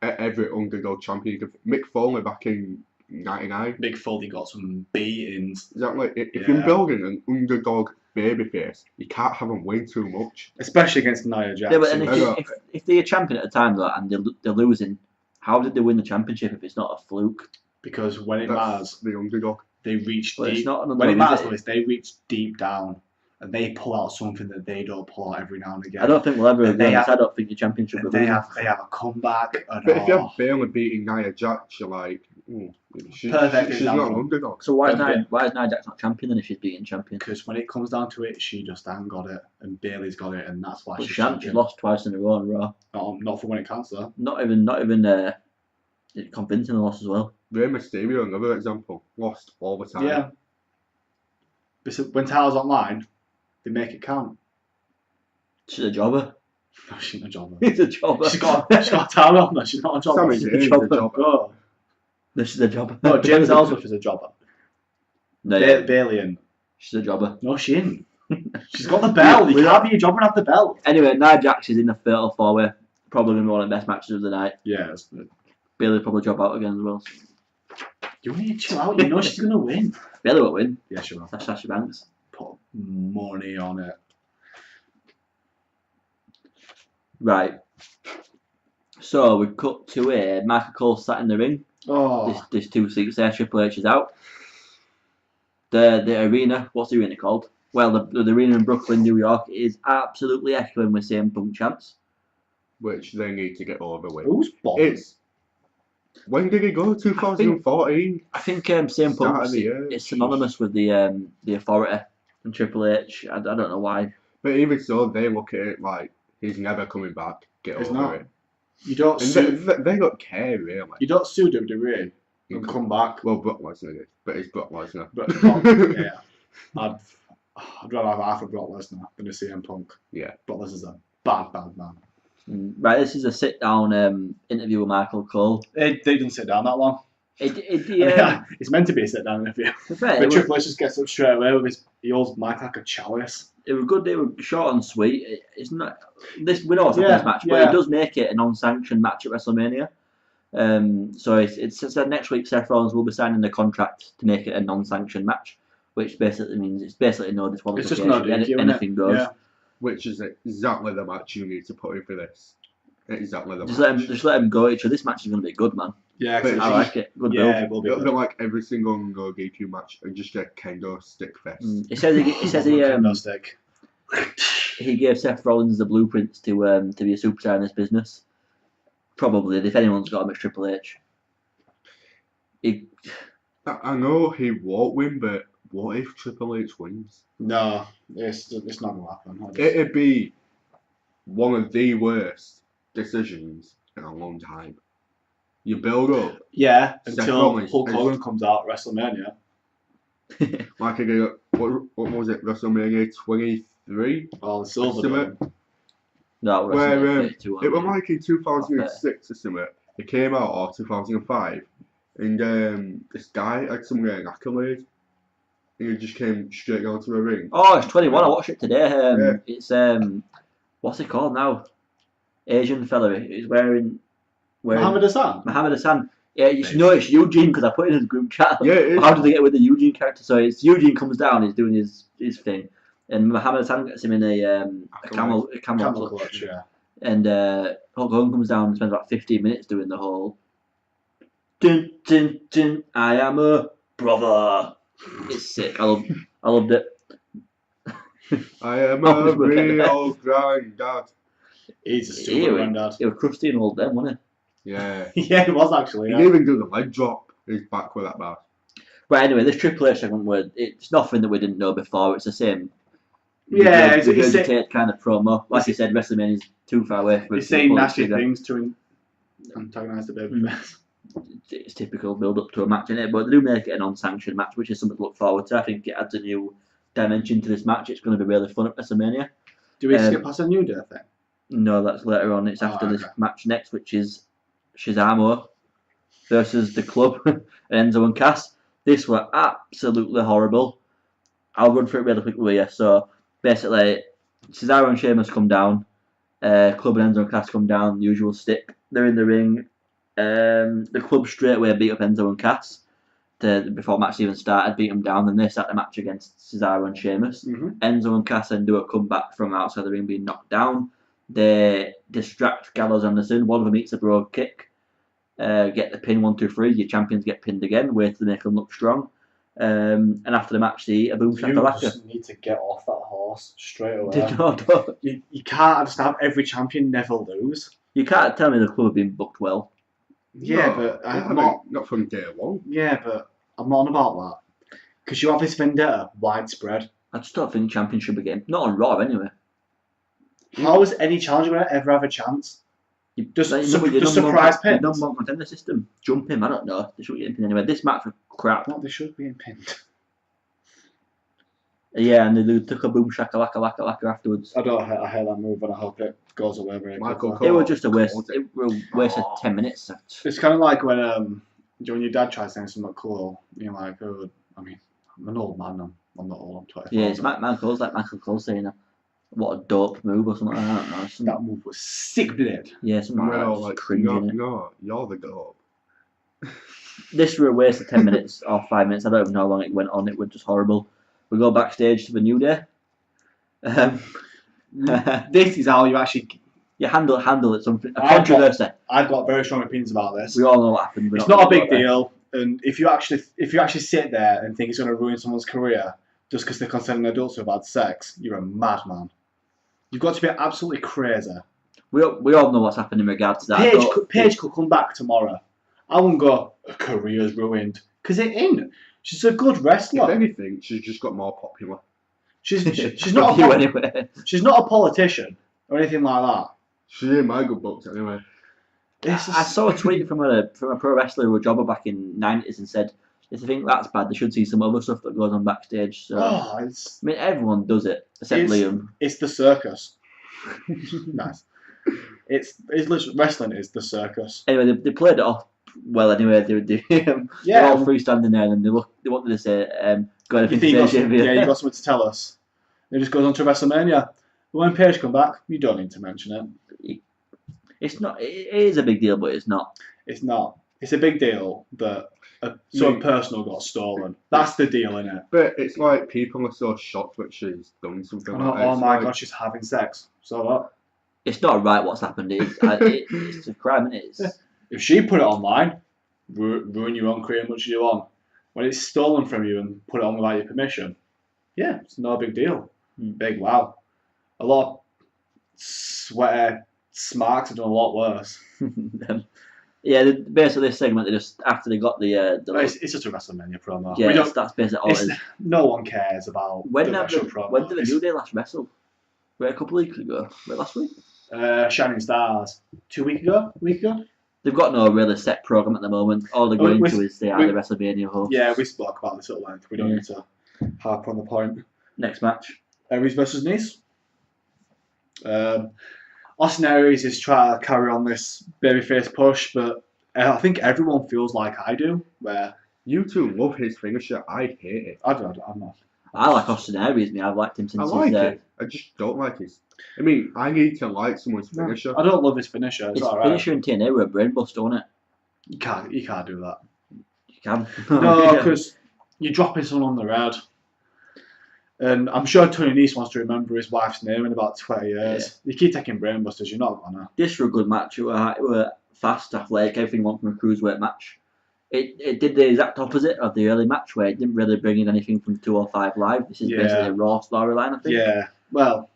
every underdog champion. Mick Foley back in '99.
Big Foley got some beatings.
Exactly. If
Yeah.
you're building an underdog babyface, you can't have them win too much.
Especially against Nia Jax.
Yeah, but then
I know.
if they're a champion at the time though, and they're losing, how did they win the championship if it's not a fluke?
Because when it
That's
matters,
the underdog.
they reach
Well, it's
deep.
not an
When it
underdog,
matters,
is it?
Lewis, they reach deep down. And they pull out something that they don't pull out every now and again.
I don't think we'll ever
And they
agree.
have-
I don't think your championship will
They
be.
have a comeback. And
But if you
oh,
have Bayley beating Nia Jax, you're like, she's
Perfect
not an
example.
underdog.
So why is
Yeah.
Nia Jax not champion then if she's beating champion?
because when it comes down to it, she just hasn't got it, and Bailey's got it, and that's why
But
she's
she hasn't. She's lost twice in a row on Raw.
Not for when it counts though.
Not even convincing a loss as well.
Rey Mysterio, another example, lost all the time.
Yeah. But when Tyler's online, they make it count.
She's a jobber.
No, she's not a jobber.
She's a jobber.
she's got Tyler on there. She's not a jobber.
Sami
She's a
Zayn is a
jobber.
jobber.
Oh.
No, she's a jobber.
No, James Ellsworth is a jobber.
No, yeah,
Bailey in.
she's a jobber.
No, she isn't. She's got the belt. You can't be a jobber and have the belt.
Anyway, Nia Jax is in the fatal four-way. Probably going to be one of the best matches of the night.
Yeah.
Bayley probably drop out again as well.
You need to chill out. You know she's gonna win.
Bayley will win.
Yeah, she will.
That's Sasha Banks.
Put money on it.
Right. So we cut to Michael Cole sat in the ring.
Oh.
There's 2 seats there. Triple H is out. The arena, what's the arena called? Well, the arena in Brooklyn, New York, is absolutely echoing with CM Punk chants.
Which they need to get over with.
Who's Bob?
When did he go? 2014?
I think CM
Start
Punk
of the year.
is synonymous with the authority and Triple H. I don't know why.
But even so, they look at it like he's never coming back. Get
He's
over
not.
it.
You don't
And
sue.
they don't care really.
You don't sue WWE and come back.
Well, Brock Lesnar did, but it's Brock Lesnar.
But yeah, I'd rather have half of Brock Lesnar than a CM Punk.
Yeah.
Brock Lesnar's a bad man.
Right, this is a sit-down interview with Michael Cole.
They didn't sit down that long. It's meant to be a sit down interview. But Triple H just gets up straight away with he holds Mike like a chalice.
It was good. It was short and sweet. It's not this. We know it's not this match, but it does make it a non-sanctioned match at WrestleMania. So it's said next week Seth Rollins will be signing the contract to make it a non-sanctioned match, which basically means it's basically no disqualification.
It's just no DQ,
anything goes.
Yeah.
Which is exactly the match you need to put in for this. Exactly the
Just
match.
let him go. This match is going to be good, man.
Yeah,
But
I like it. Good build.
yeah, it will be
It'll be
good.
like every single no DQ match and just a kendo stick fest.
It says
No stick.
he gave Seth Rollins the blueprints to be a superstar in this business. Probably, if anyone's got him, it's Triple H.
I know he won't win, but what if Triple H wins?
No, it's not gonna happen.
It'd be one of the worst decisions in a long time. You build up
Yeah,
Seth
until
Rollins
Hulk
is-
Hogan comes out at WrestleMania.
like what was it, WrestleMania 23?
Oh, the silver.
Estimate?
Dome.
No,
Where
it
it was like in 2006 or something. It came out, or 2005, and this guy had some accolade. And he just came straight down to the ring.
Oh, it's 21. I watched it today.
Yeah.
It's what's it called now? Asian fella. He's wearing
Muhammad Hassan.
Muhammad Hassan. Yeah, you should know it's Eugene because I put it in his group chat.
Yeah, it is.
How did they get with the Eugene character? So it's Eugene comes down, he's doing his thing, and Muhammad Hassan gets him in a camel
Camel
clutch.
clutch, yeah.
And Hulk Hogan comes down and spends about 15 minutes doing the whole dun dun dun. I am a brother. It's sick. I loved it.
I am a real granddad.
He's a stupid granddad.
He was crusty and old then, wasn't
Yeah.
Yeah, he was actually.
He
Yeah.
didn't even do the leg drop. He's back with that bad.
he? Right, anyway, this Triple H segment where it's nothing that we didn't know before. It's the same.
Yeah, it's
regurgitate kind of promo. Like you said, WrestleMania is too far away from it.
He's saying nasty things to antagonise the babyface.
It's typical build up to a match, innit? But they do make it an unsanctioned match, which is something to look forward to. I think it adds a new dimension to this match. It's going to be really fun at WrestleMania.
Do we skip past a New Day thing?
No, that's later on. It's after this match next, which is Shazamo versus the Club and Enzo and Cass. This were absolutely horrible. I'll run through it really quickly with you. So basically, Cesaro and Sheamus come down. Club and Enzo and Cass come down. Usual stick. They're in the ring. The Club straight away beat up Enzo and Cass before the match even started, beat them down. Then they start the match against Cesaro and Sheamus. Enzo and Cass then do a comeback from outside the ring being knocked down. They distract Gallows Anderson. One of them eats a brogue kick. Get the pin 1, 2, 3. Your champions get pinned again. Wait till they make them look strong. And after the match, they eat a boom shakalaka.
You just need to get off that horse straight away.
No.
You can't just have every champion never lose.
You can't tell me the Club have been booked well.
Yeah,
No,
but
they
I'm
haven't, not from day one.
Yeah, but I'm not on about that. Because you have this vendetta widespread.
I just don't think champions should be getting. Not on Raw, anyway.
How is any challenger going to ever have a chance? Just surprise pins.
Number one contender system. Jump him, I don't know. They should be getting pinned anyway. This match was crap.
No, they should be pinned.
Yeah, and they took a boom shakalaka afterwards.
I hate that move, and I hope it goes away very quickly.
It was just a waste. It was a waste of 10 minutes.
It's kind of like when your dad tries saying something cool, you're like, oh, I mean, I'm an old man. I'm not old. I'm 25.
Yeah, it's Michael Cole saying that. What a dope move or something. I don't know.
That move was sick, didn't it?
Yeah, something like cringe.
No, you're the dope.
This was a waste of 10 minutes or 5 minutes. I don't even know how long it went on. It was just horrible. We go backstage to the New Day.
This is how you actually.
You handle it. Something a controversy.
I've got very strong opinions about this.
We all know what happened.
It's not a big deal, and if you actually sit there and think it's going to ruin someone's career just because they're consenting adults who have had sex, you're a madman. You've got to be absolutely crazy.
We all know what's happened in regards to that.
Paige could come back tomorrow. I wouldn't go, her career's ruined. Because it ain't. She's a good wrestler.
If anything, she's just got more popular.
She's not
anyway.
She's not a politician or anything like that.
She's in my good books anyway.
I saw a tweet from a pro wrestler who a jobber back in the 90s and said, if they think that's bad, they should see some other stuff that goes on backstage. So, I mean, everyone does it, except Liam.
It's the circus. Nice. It's literally, wrestling is the circus.
Anyway, they played it off well. Anyway, they're all three standing there, and they wanted to say, "Got anything to say,
JV?" Yeah, you got something to tell us. It just goes on to WrestleMania. When Paige come back, you don't need to mention it.
It's not. It is a big deal, but it's not.
It's not. It's a big deal that something personal got stolen. That's the deal, innit?
But it's like people are so shocked that she's done something like that.
Oh my god, she's having sex. So what?
It's not right what's happened. It's a crime, isn't it?
If she put it online, ruin your own career as much as you want. When it's stolen from you and put it on without your permission, yeah, it's not a big deal. Big wow. A lot of sweaty smarks have done a lot worse.
Yeah, basically this segment, they just after they got the
it's just a WrestleMania promo.
Yeah, that's basically all it is.
No one cares about
when
the
promo. When did the New Day last wrestle? Wait, a couple of weeks ago. Wait, last week?
Shining Stars. 2 weeks ago? A week ago?
They've got no really set program at the moment. All they're going to is they are the WrestleMania host.
Yeah, we spoke about this at length. We don't need to harp on the point.
Next match.
Aries versus Nice. Austin Aries is trying to carry on this babyface push, but I think everyone feels like I do, where
you two love his finisher. I hate it.
I'm not.
I like Austin Aries, me. I've liked him since
I like it. I just don't like his. I mean, I need to like someone's finisher.
I don't love his finisher. It's all right.
Finisher in TNA were a brain buster, wasn't it?
You can't do that.
You can.
No, because you're dropping someone on the head. And I'm sure Tony Nese wants to remember his wife's name in about 20 years. You keep taking brainbusters, you're not gonna.
This was a good match. It were fast, athletic, everything went from a cruiserweight match. It did the exact opposite of the early match, where it didn't really bring in anything from 205 Live. This is basically a Raw storyline, I think.
Yeah, well,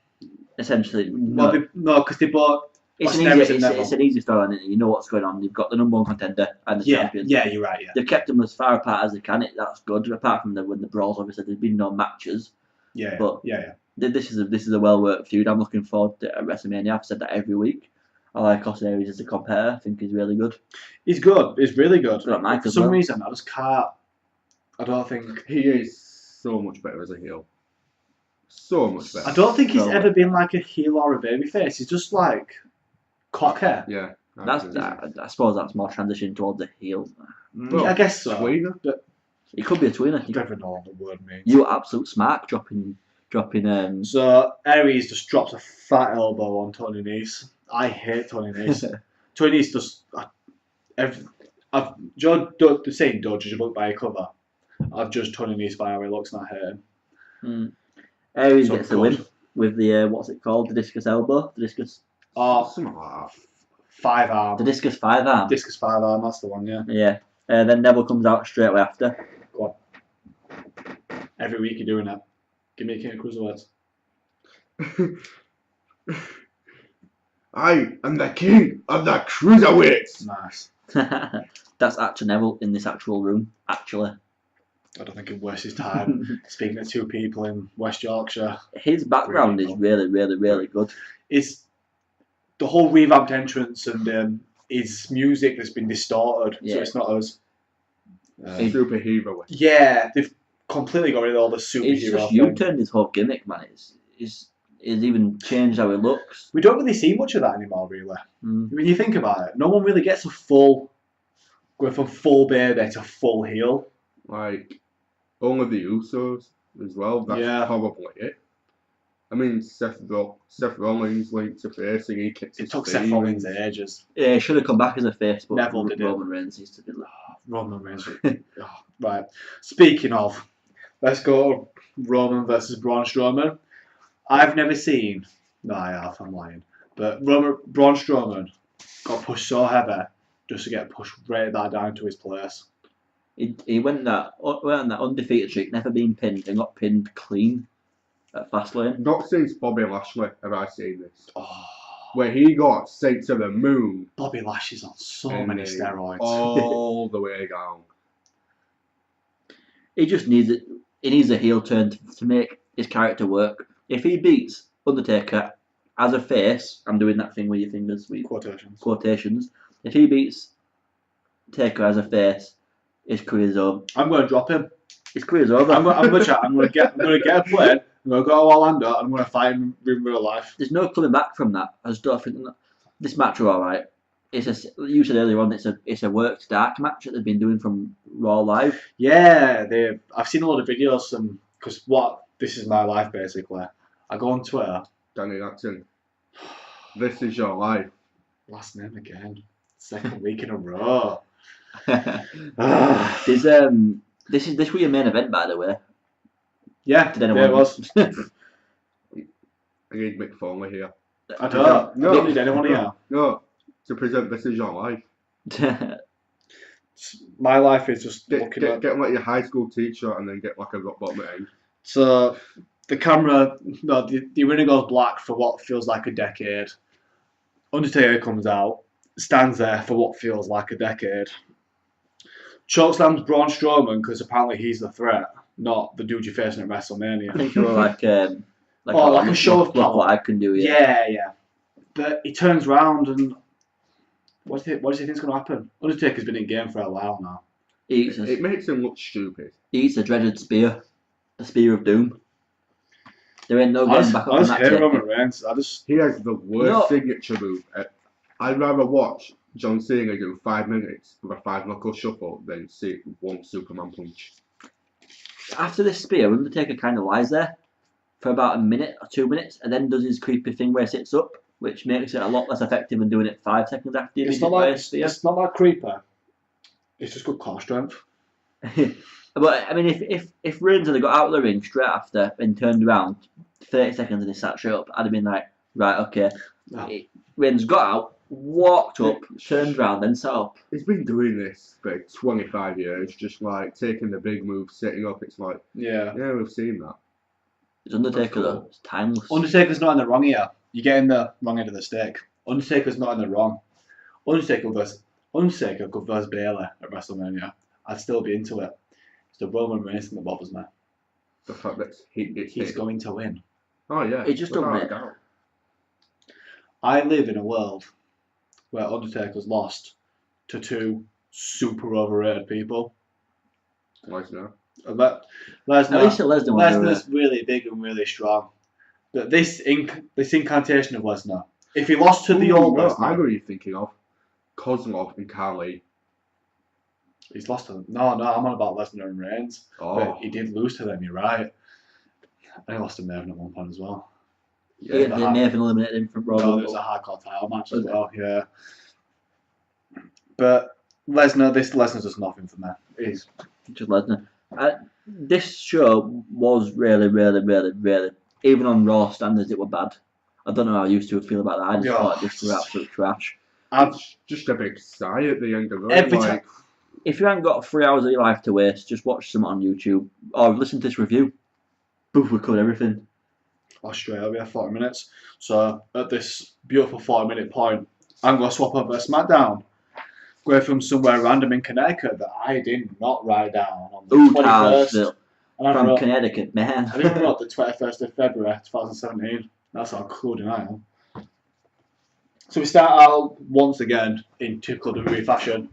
essentially.
no, because they bought.
It's an easy storyline. You know what's going on. You've got the number one contender and the champion.
Yeah, you're right. Yeah,
they've kept them as far apart as they can. That's good. Apart from when the brawls, obviously, there's been no matches.
Yeah,
but
yeah.
This is a well worked feud. I'm looking forward to WrestleMania. I've said that every week. I like Austin Aries as a competitor. I think he's really good.
He's good. He's really good.
For
some reason, I just can't. I don't think
he is so much better as a heel. So much better.
I don't think he's ever been like a heel or a babyface. He's just like cocker.
Yeah.
I suppose that's more transition towards the heel.
Well, I guess so.
Tweener.
But
it could be a tweener.
I don't even know what the word means.
You absolute Smark dropping.
So Aries just drops a fat elbow on Tony Nese. I hate Tony Nese. Tony Nese just. I've judged the saying don't judge a book by a cover. I've judged Tony Nese by how he looks and I hate him.
Aries gets the win with the what's it called? The discus elbow. The discus.
Something like that.
5-arm.
The discus 5-arm.
Discus 5-arm. That's the one. Yeah.
Yeah. Then Neville comes out straight away after.
Go on. Every week you're doing it. Give me a king of cruiserweights.
I am the king of the cruiserweights.
Nice.
That's actually Neville in this actual room. Actually,
I don't think he'd waste his time speaking to two people in West Yorkshire.
His background is really good.
It's the whole revamped entrance and his music has been distorted, so it's not as
superhero.
Yeah, they've completely got rid of all the superhero.
It's just U-turned his whole gimmick, man. It's even changed how he looks.
We don't really see much of that anymore, really. When you think about it, no one really gets going from full baby to full heel.
Like, only the Usos as well. That's probably it. I mean, Seth Rollins linked to facing. He kicked his
It took Seth Rollins ages.
Yeah, he should have come back as a face, but
Neville did
Roman Reigns used to be like...
Roman Reigns. Right. Speaking of, let's go Roman versus Braun Strowman. I've never seen... No, I have. I'm lying. But Braun Strowman got pushed so heavy just to get pushed right back down to his place.
He went on that undefeated streak, never been pinned, and got pinned clean at Fastlane.
Not since Bobby Lashley have I seen this. Where he got sent to the moon.
Bobby Lashley's on so many steroids.
All the way down.
He just needs it. He needs a heel turn to make his character work. If he beats Undertaker as a face, I'm doing that thing with your fingers with quotations. If he beats Taker as a face, his career's over.
I'm going to drop him.
His career's over.
I'm going to get a plane. I'm going to go to Orlando and I'm going to fight him in real life.
There's no coming back from that. I just don't think this match was alright. You said earlier on, it's a worked dark match that they've been doing from Raw Live.
Yeah, I've seen a lot of videos because this is my life basically. I go on Twitter.
Danny Jackson. This is your life.
Last name again. Second week in a row.
This was your main event, by the way.
Yeah,
Did anyone
it was.
I need Mick Foley here.
I don't need anyone here.
No, to present This Is Your Life.
My life is just
get like your high school teacher and then get like a rock bottom at end.
So the camera, the arena goes black for what feels like a decade. Undertaker comes out, stands there for what feels like a decade. Chokeslams Braun Strowman because apparently he's the threat, not the dude you're facing at WrestleMania.
I think it was like
a show of power.
What I can do.
Yeah. But he turns round and what do you think's going to happen? Undertaker's been in game for a while now.
It makes him look stupid.
He eats a dreaded spear, the spear of doom. There ain't no getting back up on that.
Roman Reigns.
He has the worst signature move. I'd rather watch John Cena do 5 minutes with a 5-knuckle shuffle than see one Superman punch.
After this spear, Undertaker kind of lies there for about a minute or 2 minutes and then does his creepy thing where he sits up, which makes it a lot less effective than doing it 5 seconds after.
It's not like creeper. It's just good core strength.
But I mean, if Reigns had got out of the ring straight after and turned around 30 seconds and he sat straight up, I'd have been like, right, okay.
No.
Reigns got out, walked up, turned around, then sat up.
He's been doing this for 25 years, just like taking the big move, sitting up. It's like,
Yeah.
yeah, we've seen that.
It's Undertaker
That's cool.
though. It's timeless.
Undertaker's not in the wrong here. You're getting the wrong end of the stick. Undertaker's not in the wrong. Undertaker could verse Bayley at WrestleMania. I'd still be into it. It's the Roman Reigns that bothers me.
The fact that
He's going to win.
Oh yeah,
It just
without
don't
a doubt.
I live in a world where Undertaker's lost to two super overrated people.
Lesnar.
But
At least Lesnar was
Lesnar's really big and really strong. But this incantation of Lesnar, if he lost to the old
I know
Lesnar,
what you're thinking of. Kozlov and Kali.
he's lost to them. No, I'm on about Lesnar and Reigns.
Oh,
But he did lose to them, you're right. And he lost to Maven at one point as well.
Yeah,
yeah.
Nathan eliminated him from Raw.
No, there was a hardcore title match as
Was it?
well, yeah. But Lesnar does nothing for me. He's
Just Lesnar. This show was really, really, really, really, even on Raw standards, it was bad. I don't know how used to feel about that. I just
Yeah.
thought this was absolute trash.
It's just a big sigh at the end of it.
Every
like,
If you haven't got 3 hours of your life to waste, just watch something on YouTube or listen to this review. Boof, we covered everything.
Australia, 40 minutes. So at this beautiful 40-minute point, I'm going to swap over to Smackdown. Going from somewhere random in Connecticut that I did not write down on the
Ooh,
21st.
Townsville.
And I
From
wrote,
Connecticut, man.
I didn't wrote the 21st of February 2017. That's how cool I am. So we start out once again in typical WWE fashion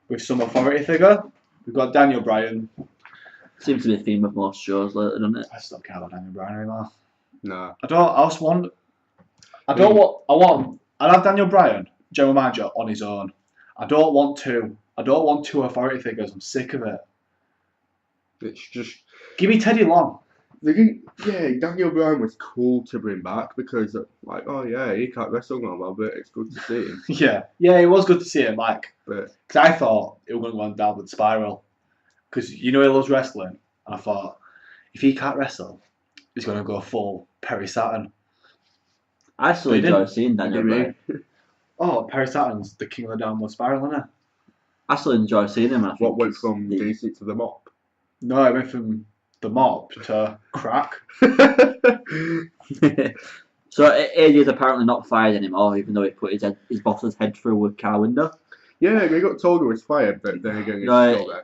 with some authority figure. We've got Daniel Bryan.
Seems to be a theme of most shows lately, doesn't it?
I still care about Daniel Bryan anymore.
nah.
I'd have Daniel Bryan, general manager, on his own. I don't want two authority figures. I'm sick of it.
It's just.
Give me Teddy Long.
Daniel Bryan was cool to bring back because, like, oh yeah, he can't wrestle no more, but it's good to see him.
Yeah, it was good to see him. Like,
But
because I thought it was going to go on downward spiral. Because you know he loves wrestling, and I thought if he can't wrestle, he's going to go full Perry Saturn.
I still
They
enjoy
didn't.
seeing Daniel Bryan.
Oh, Perry Saturn's the king of the downward spiral, isn't it?
I still enjoy seeing him. I think
what went
it's
from
the-
DC to the mop?
No, it went from the mop to crack.
So AJ's apparently not fired anymore, even though he put his boss's head through a car window.
Yeah, they got told he was fired, but then again, he's
No,
still there.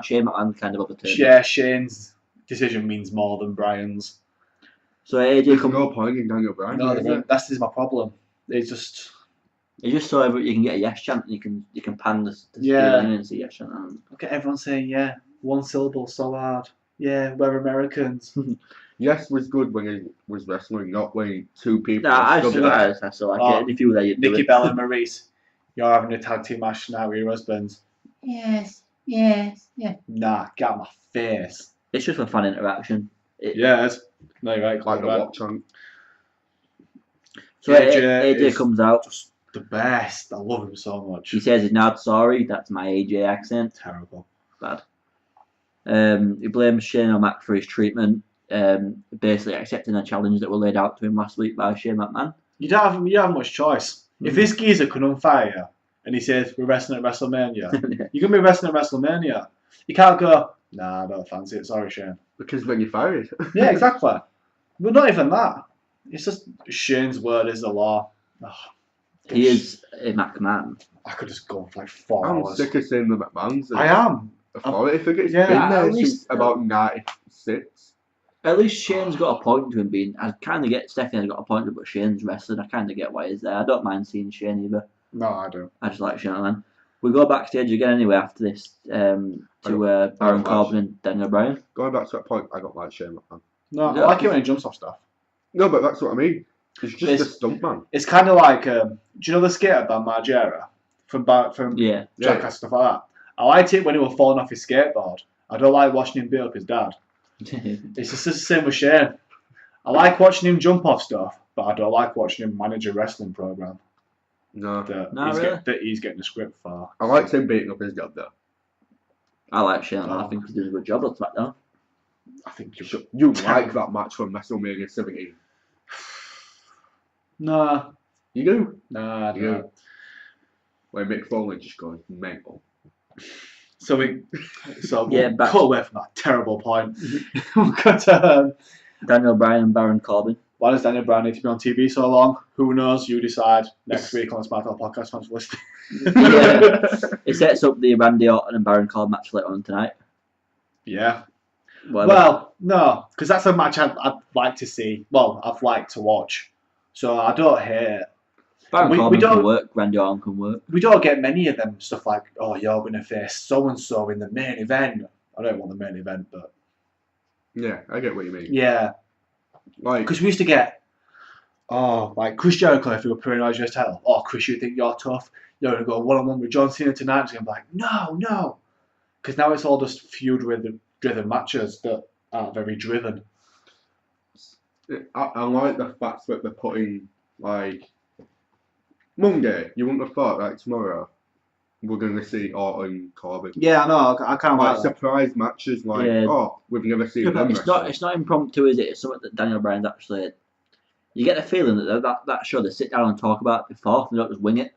Shane McMahon kind of overturned it.
Yeah, Shane's decision means more than Bryan's.
So AJ
There's
comes.
no point in Daniel Bryan.
No,
is there?
that's my problem. It's just
It's just so you can get a yes chant and you can pan the
Yeah.
screen and see yes chant.
look at everyone saying yeah, one syllable so hard. Yeah, we're Americans.
Yes was good when he was wrestling, not when two people.
Nah, I
were
still
stuck
I still like
Oh,
it. If you were there, you'd do
Nikki
it.
Bella and Maurice, you're having a tag team match now with your husbands. Yes. Nah, get out of my face.
It's just a fun interaction.
Yes. No, you're right.
like the
right.
watch on.
So AJ
is
comes out.
just the best. I love him so much.
He says he's not sorry. That's my AJ accent.
Terrible.
Bad. He blames Shane O'Mac for his treatment, basically accepting a challenge that were laid out to him last week by Shane McMahon.
You don't have much choice. If this geezer could unfire you and he says we're wrestling at WrestleMania, you're gonna be wrestling at WrestleMania. You can't go, nah, I don't fancy it, sorry Shane.
Because when you're fired.
Yeah, exactly. But not even that. It's just Shane's word is the law. Ugh.
He is a McMahon.
I could just go for like 4
I'm
hours.
sick of seeing the McMahons.
I am.
Authority figure. It's
Yeah,
been
at
there
least-
since about 96.
At least Shane's got a point to him being. I kind of get Stephanie's got a point to, but Shane's wrestling. I kind of get why he's there. I don't mind seeing Shane either.
No, I don't.
I just like Shane McMahon. We go backstage again anyway after this to Baron Corbin and Daniel Bryan.
Going back to that point, I don't like Shane McMahon.
No,
Yeah.
I like it when he jumps off stuff.
No, but that's what I mean. He's just
It's-
a stunt man.
It's kind of like, do you know the skater band Margera from
Yeah.
Jackass stuff like that? I liked it when he was falling off his skateboard. I don't like watching him beat up his dad. It's just the same with Shane. I like watching him jump off stuff, but I don't like watching him manage a wrestling program
No.
that,
No, really?
he's getting the script for.
I liked him beating up his dad though.
I like Shane. I think he's doing a good job on SmackDown.
I think
You like that match from WrestleMania 17?
Nah,
You do?
nah,
You
nah.
do. Where Mick Foley just goes mental.
So
Yeah,
we'll
back-
cut away from that terrible point. We'll go to
Daniel Bryan and Baron Corbin.
why does Daniel Bryan need to be on TV so long? Who knows? You decide. Next week on the Smarkdown podcast, thanks for listening.
Yeah. It sets up the Randy Orton and Baron Corbin match later on tonight.
Yeah.
Whatever.
Well, no, because that's a match I'd like to see. Well, I'd like to watch. So I don't hate it.
Baron
we
Corbin
don't-
can work. Randy Orton can work.
We don't get many of them stuff like, oh, you're going to face so and so in the main event. I don't want the main event, but
Yeah, I get what you mean.
yeah,
Like,
because we used to get, like Chris Jericho if he were putting on his title. Oh, Chris, you think you're tough? You're going to go one-on-one with John Cena tonight? And I'm like, no, because now it's all just feud-driven matches that aren't very driven.
I like the fact that they're putting, like, Monday, you wouldn't have thought, like, tomorrow, we're going to see Orton Corbin.
Yeah, I know. I kind of
Like,
like that.
surprise matches, like,
Yeah.
oh, we've never seen
Yeah,
them
but
wrestle.
it's not impromptu, is it? It's something that Daniel Bryan's actually. You get the feeling that show they sit down and talk about it before. They don't just wing it.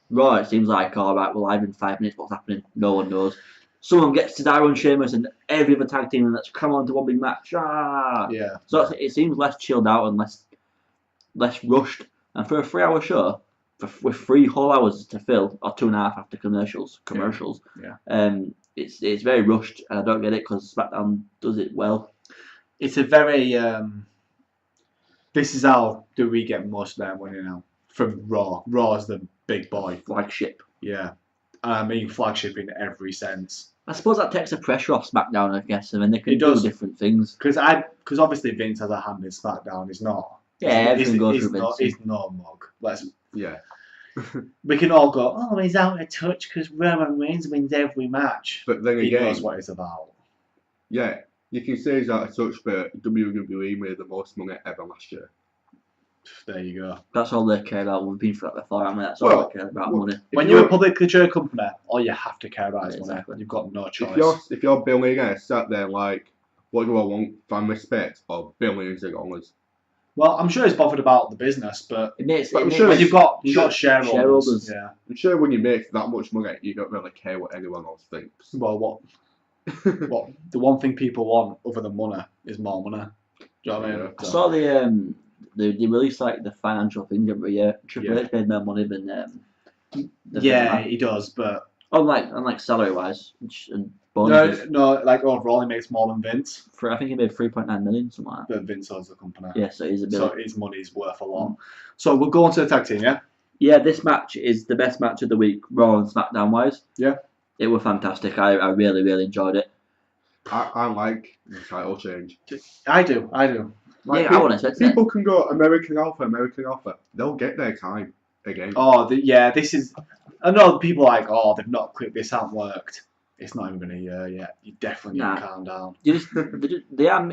Raw, it seems like, all right, we're live in 5 minutes. What's happening? No one knows. Someone gets to Darren Sheamus and every other tag team, and let's come on to one big match. Ah!
Yeah.
So it seems less chilled out and less rushed. And for a 3-hour show, with 3 whole hours to fill, or 2.5 after commercials,
Yeah.
it's very rushed, and I don't get it because SmackDown does it well.
It's a very this is how do we get most of their money now from Raw. Raw's the big boy.
Flagship.
Yeah, I mean flagship in every sense.
I suppose that takes the pressure off SmackDown, I guess. I mean, they can
It does.
do different things.
Because obviously Vince has a hand in SmackDown. He's not.
Yeah, everything goes through Vince.
He's no mug.
Yeah.
We can all go, oh, he's out of touch because Roman Reigns wins every match.
But then
He
again,
knows what it's about.
yeah, you can say he's out of touch, but WWE made the most money ever last year.
There you go.
That's all they care about. We've been through that before, haven't we? That's all
Well,
they care about,
well,
money.
When you're a publicly traded company, all you have to care about is money.
Exactly.
You've got no choice.
If you're billionaire sat there like, what do I want? Fan respect or billions of dollars?
Well, I'm sure he's bothered about the business, but
It makes,
But
it
I'm
makes
sure
when you've got shareholders,
shareholders.
yeah.
I'm sure when you make that much money, you don't really care what anyone else thinks.
Well, what the one thing people want other than money is more money. Do you know what I mean?
Yeah.
I saw they release like the financial things every year. Triple H made more money than
Yeah, he does, but
unlike salary wise and bonuses.
no, like overall he makes more than Vince,
I think he made 3.9 million, something like that.
but Vince owns the company.
Yeah, so he's a bit.
So his money's worth a lot. So we'll go on to the tag team, yeah?
Yeah, this match is the best match of the week, Raw and SmackDown wise.
Yeah.
It was fantastic. I really, really enjoyed it.
I like the title change.
I do.
Like,
Yeah, I wouldn't expect it.
people can go American Alpha. They'll get their time again.
Oh, this is. I know people are like, oh, they've not quit. This hasn't worked. It's not even been a year yet. You definitely need to calm down.
The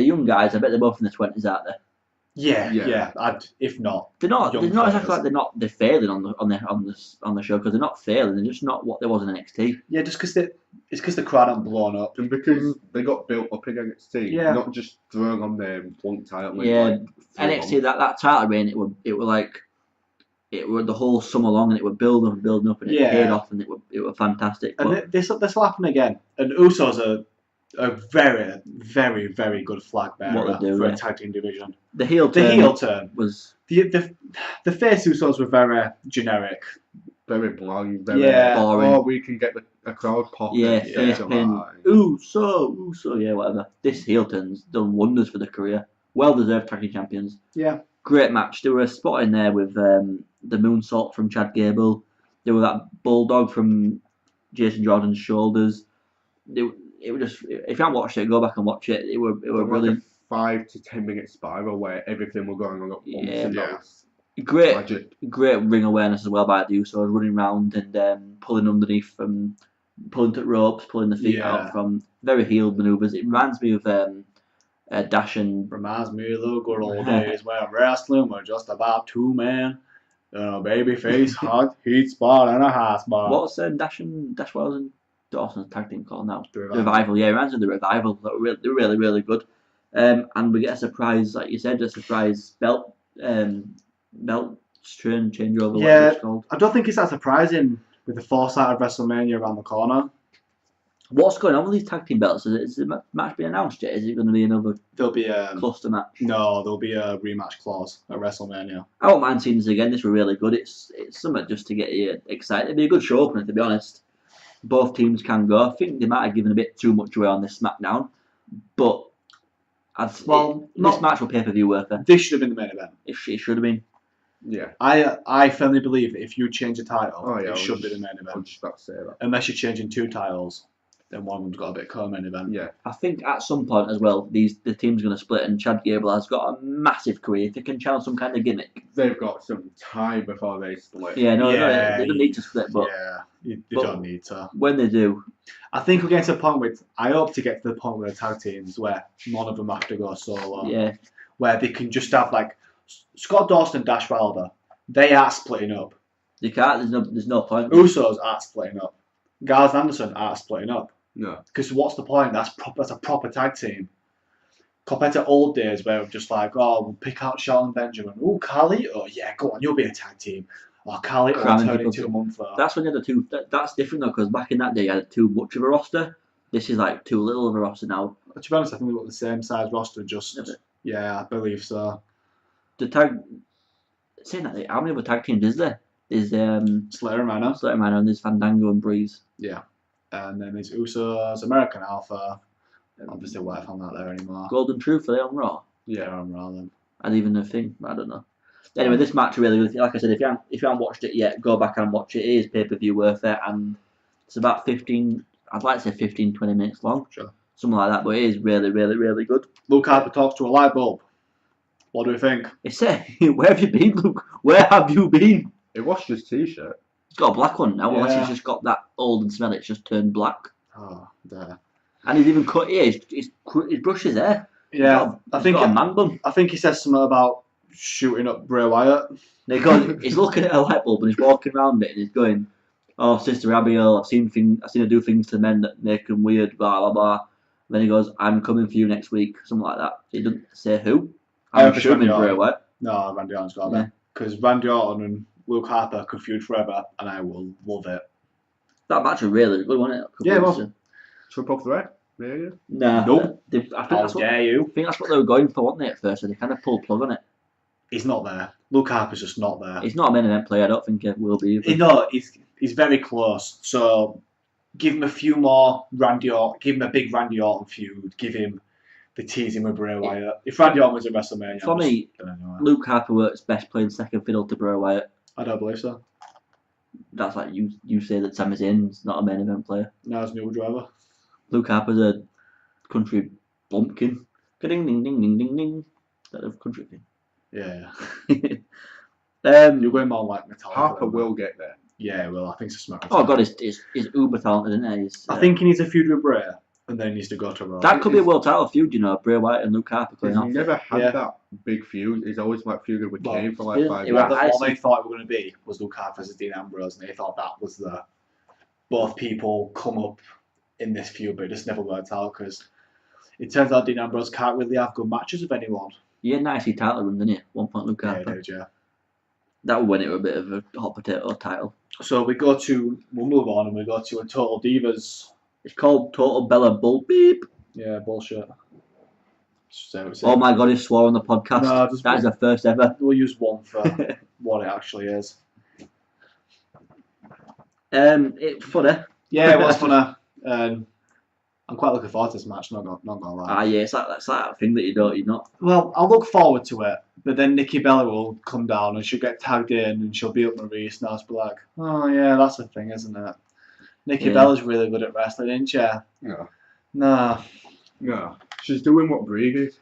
young guys. I bet they're both in the 20s, aren't they?
Yeah. If not,
They're not
young
exactly
players.
like they're failing on the show because they're not failing. They're just not what there was in NXT.
Yeah, just because the crowd aren't blown up.
And because they got built up in NXT,
Yeah.
not just thrown on their one title.
Yeah,
like,
NXT that title reign it were the whole summer long and it would build up and build up and it
Yeah.
paid off and it were fantastic.
And
But
this will happen again. And Usos are a very, very, very good flag bearer
What they do,
for
yeah.
a tag team division.
the heel
The
turn
heel turn.
was
The face Usos were very generic.
very bland, very
Yeah.
Boring.
or we can get a crowd popping.
yeah,
Yeah.
face pin. So yeah, whatever. This heel turn's done wonders for the career. Well deserved tag team champions.
Yeah.
Great match. There were a spot in there with the moonsault from Chad Gable. There was that bulldog from Jason Jordan's shoulders. It was just, if you haven't watched it, go back and watch it. It were brilliant.
Like a 5 to 10 minute spiral where everything was going on at once.
Yeah.
And that
Yeah.
was
Great
magic.
ring awareness as well by the Usos, running around and pulling underneath from pulling at ropes, pulling the feet
Yeah.
out from very healed manoeuvres. It reminds me of Dash and
Reminds me of the good old days where wrestling was just about two men. A baby face, hot heat spot, and a hot spot.
what's Dash Wells and Dawson's tag team called now?
The
Revival, yeah, it reminds me of the Revival. They're really, really good. And we get a surprise, like you said, a surprise belt changeover.
Yeah,
Whatever it's called.
I don't think it's that surprising with the foresight of WrestleMania around the corner.
What's going on with these tag team belts? Is the match being announced yet? Is it going to be another
There'll be a
cluster match?
No, there'll be a rematch clause at WrestleMania.
I don't mind seeing this again. This were really good. It's something just to get you excited. It'd be a good show opener, to be honest. Both teams can go. I think they might have given a bit too much away on this Smackdown, but this match will pay-per-view worth it.
This should have been the main event.
It should have been.
Yeah.
I firmly believe that if you change the title, it should be the main
I was
event.
just about to say that.
Unless you're changing two titles, then one of them's got a bit of main event.
Yeah.
I think at some point as well, the team's going to split, and Chad Gable has got a massive career. If they can channel some kind of gimmick,
They've got some time before they split.
yeah, no, they don't need to split, but
you don't need to.
when they do,
I think we're getting to the point with. I hope to get to the point with the tag teams where none of them have to go solo.
yeah,
Where they can just have like Scott Dawson and Dash Wilder. They are splitting up.
you can't. There's no point.
Usos are splitting up. Garza and Anderson are splitting up.
No.
Because what's the point? That's a proper tag team. Compared to old days where we're just like, oh, we'll pick out Shelton Benjamin. Oh, Carly? Oh, yeah, go on, you'll be a tag team. Oh, Carly, will
Cramming
turn
people
into a month.
That's when you had the two. That's different though, because back in that day, you had too much of a roster. This is like too little of a roster now.
To be honest, I think they've got the same size roster, just...
Is it?
Yeah, I believe so.
The tag. Saying that, how many other tag teams is there? There's
Slater and Rhino.
Slater Man and there's Fandango and Breeze.
Yeah. And then there's Usos, American Alpha. And obviously, White on that there anymore.
Golden Truth, are they on Raw?
Yeah, I'm Raw then.
And even a thing, I don't know. Anyway, this match really good. Like I said, if you haven't watched it yet, go back and watch it. It is pay-per-view worth it, and it's about 15. I'd like to say 15, 20 minutes long.
Sure.
Something like that, but it is really, really, really good.
Luke Harper talks to a light bulb. What do we think?
It's where have you been, Luke? Where have you been?
He washed his t-shirt.
He's got a black one now. Unless
Yeah.
he's just got that old and smelly, it's just turned black.
Oh, there.
And he's even cut his brush his hair.
Yeah,
He's got a man bun.
I think he says something about shooting up Bray Wyatt.
And he's looking at a light bulb and he's walking around it and he's going, "Oh, Sister Abigail, I've seen her do things to men that make them weird, blah blah blah." And then he goes, "I'm coming for you next week," something like that. He doesn't say who. I'm assuming Bray Wyatt.
No, Randy Orton's got
Yeah.
it. Because Randy Orton and Luke Harper could feud forever, and I will love it.
That match was really good, wasn't it?
Yeah, it was.
Triple threat? Yeah.
Nah.
Nope.
I think
How
that's what
dare you?
they were going for, weren't they, at first? And they kind of pulled plug on it.
He's not there. Luke Harper's just not there.
He's not a main event player. I don't think it will be. Either.
No, he's very close. So give him a few more Randy Orton. Give him a big Randy Orton feud. Give him the teasing with Bray Wyatt. If Randy Orton was at WrestleMania,
For me, Luke Harper works best playing second fiddle to Bray Wyatt.
I don't believe so.
That's like you say that Sami Zayn's not a main event player.
No, it's Mule Driver.
Luke Harper's a country bumpkin. Ding ding ding ding ding ding. Is that a country thing?
Yeah.
You're
going more like Metallica.
Harper will get there.
Yeah, well, I think it's Smack.
Oh god, he's uber talented, isn't he?
I think he needs a feud with Bray, and then he needs to go to Raw.
That could be a world title feud, you know, Bray Wyatt and Luke Harper going
He's
off.
never had
Yeah.
that big feud. He's always like feuded with
Well,
Kane for like 5
it
years.
was-
All they thought it were going to be was Luke Harper versus Dean Ambrose, and they thought that was the both people come up in this feud, but it just never worked out because it turns out Dean Ambrose can't really have good matches with anyone.
He had a nicely title run, didn't he? One point Luke
Yeah,
Harper.
dude, yeah.
That would win it with a bit of a hot potato title.
So we'll move on and we go to a Total Divas.
It's called Total Bella Bull Beep.
Yeah, bullshit. So,
Oh my god, he swore on the podcast.
No, just
that is the first ever.
we'll use one for what it actually is.
It's funny.
Yeah, it was funny. I'm quite looking forward to this match, not gonna lie.
Ah, yeah, it's like that thing that you're not.
Well, I'll look forward to it, but then Nikki Bella will come down and she'll get tagged in and she'll beat up Maurice and I'll just be like, oh yeah, that's the thing, isn't it? Nikki
Yeah.
Bella's really good at wrestling, isn't she?
No.
Nah.
No. She's doing what Brie did.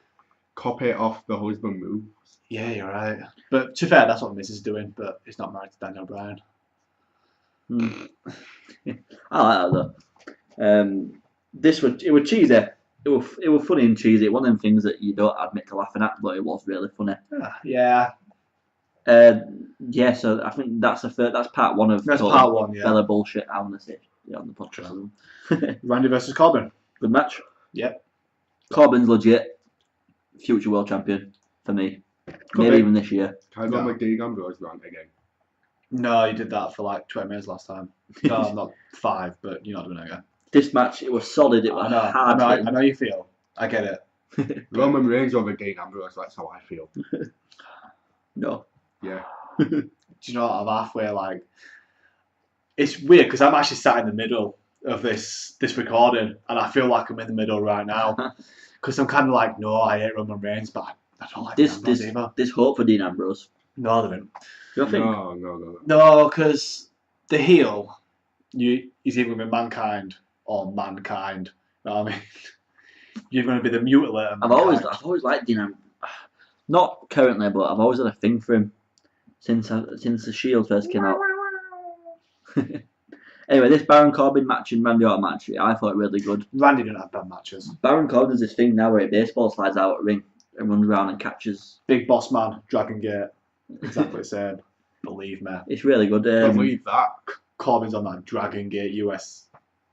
Copy off the husband moves.
Yeah, you're right. But to be fair, that's what Miz is doing, but he's not married to Daniel Bryan.
I like that though. It was cheesy. It was funny and cheesy. One of them things that you don't admit to laughing at, but it was really funny.
Yeah.
Yeah, so I think that's part one of
That's
Total
part one, yeah.
Bella bullshit. I want to say. Yeah, on the podcast.
Randy versus Corbin.
Good match.
Yep.
Corbin's legit future world champion for me. Maybe
be.
even this year.
Can I go with Dean Ambrose rant again?
No, you did that for like 20 minutes last time. No, not 5, but you're not doing it again.
This match, it was solid. It was hard.
I know you feel. I get it.
Roman Reigns over Dean Ambrose, that's how I feel.
No.
Yeah.
Do you know what? I'm halfway like. It's weird because I'm actually sat in the middle of this recording and I feel like I'm in the middle right now. Because I'm kind of like, no, I hate Roman Reigns, but I don't like Dean Ambrose either.
There's hope for Dean Ambrose.
No, there isn't.
You think?
No.
No, because the heel, he's either going to be Mankind or Mankind. You know what I mean? You're going to be the mutilator.
I've always liked Dean Ambrose. Not currently, but I've always had a thing for him since the Shield first came out. Anyway, this Baron Corbin match and Randy Orton match, I thought really good.
Randy didn't have bad matches.
Baron Corbin does this thing now where he baseball slides out at ring and runs around and catches.
Big Boss Man, Dragon Gate. Exactly the same. Believe me.
It's really good.
Believe that.
Corbin's on that Dragon Gate US.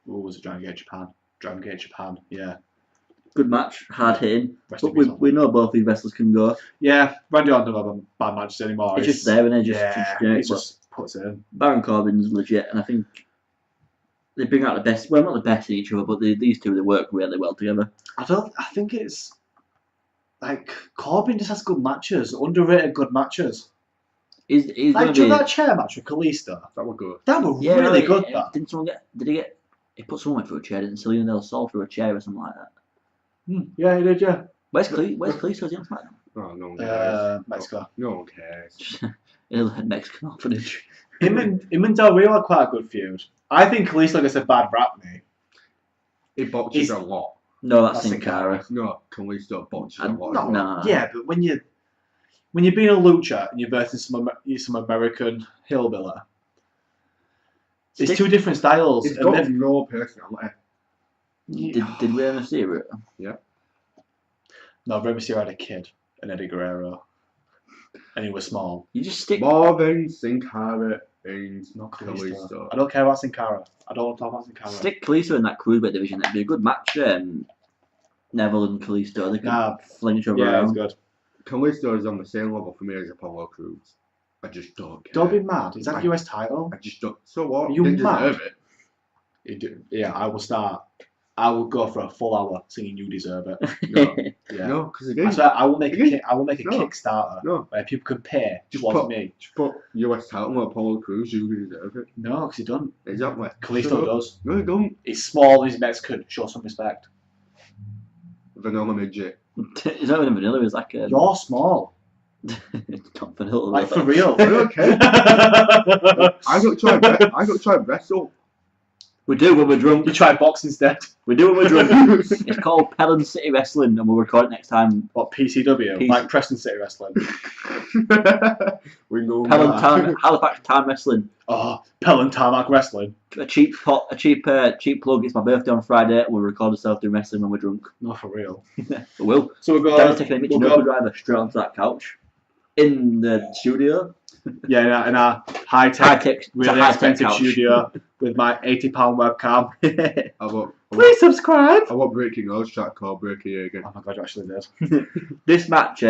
What was it? Dragon Gate Japan. Dragon Gate Japan. Yeah.
Good match, hard hitting.
Rest
But
in peace,
we know both these wrestlers can go.
Yeah, Randy Orton doesn't have bad matches anymore.
It's just there and it
he just puts it in.
Baron Corbin's legit, and I think they bring out the best. Well, not the best in each other, but these two they work really well together.
I think it's like Corbin just has good matches, underrated good matches.
He's
Like
gonna be.
that chair match with Kalisto.
That was good.
That was really good. That.
Didn't someone get? Did he get? He put someone through a chair, didn't Selena Del Sol through a chair or something like that?
Yeah, he did. Yeah.
Where's Kalisto's on Smackdown?
Oh, no one cares.
Mexico.
No one cares.
He'll hit Mexican orphanage.
Him and Del Rio had quite a good feud. I think Kalisto gets a bad rap, mate.
He botches a lot.
No, that's
That's
Sin Cara.
No, Kalisto botches a lot. as well.
No.
Yeah, but when you're being a lucha and you're versus some American hillbilly, it's two different styles.
He's
and
got
then-
no personality.
Did we ever see it?
No, Rey Mysterio had a kid, and Eddie Guerrero, and he was small.
You just stick.
More than Sin Cara and
Not
Kalisto.
Kalisto. I don't care about Sin Cara. I don't want to talk about Sin Cara.
Stick Kalisto in that cruiserweight division. That'd be a good match. Neville and Kalisto. They could fling each other
Yeah, it's
around.
good.
Kalisto is on the same level for me as Apollo Crews. I just don't care.
Don't be mad. Is that US title?
I just don't. So what?
Are you
Didn't
mad?
deserve it.
Yeah, I will start. I will go for a full hour singing "You Deserve It."
No,
Yeah.
no, because
I
again,
swear, I will make a
Again?
I will make a
No.
Kickstarter
no,
where people can pay
Just
towards
put-
me.
just put US title on Apollo Crews. You deserve it.
No, because he doesn't.
Exactly. Shut
Kalisto
up.
does.
No, you don't.
He's small and he's Mexican. Show some respect.
Vanilla midget.
He's not even vanilla. He's like
You're small.
not vanilla.
Like for real.
I don't care. I got to try and wrestle.
We do when we're drunk.
You try box instead.
We do when we're drunk. It's called Pelham City Wrestling, and we'll record it next time.
What PCW?
PC.
Like Preston City Wrestling.
We know
Pelham
that.
Town, Halifax Town Wrestling.
Oh, Pelham Tarmac Wrestling.
A cheap plug. It's my birthday on Friday. We'll record ourselves doing wrestling when we're drunk.
No, for real.
We will.
So we'll
Danny's
go.
taking a
we'll
Mitchell
go
driver straight onto that couch in the studio.
yeah, in our high-tech, really
high-tech
expensive
couch.
studio with my £80 webcam.
I want
Subscribe.
Breaking News track called Breaking You again.
Oh my god, you actually did.
This match,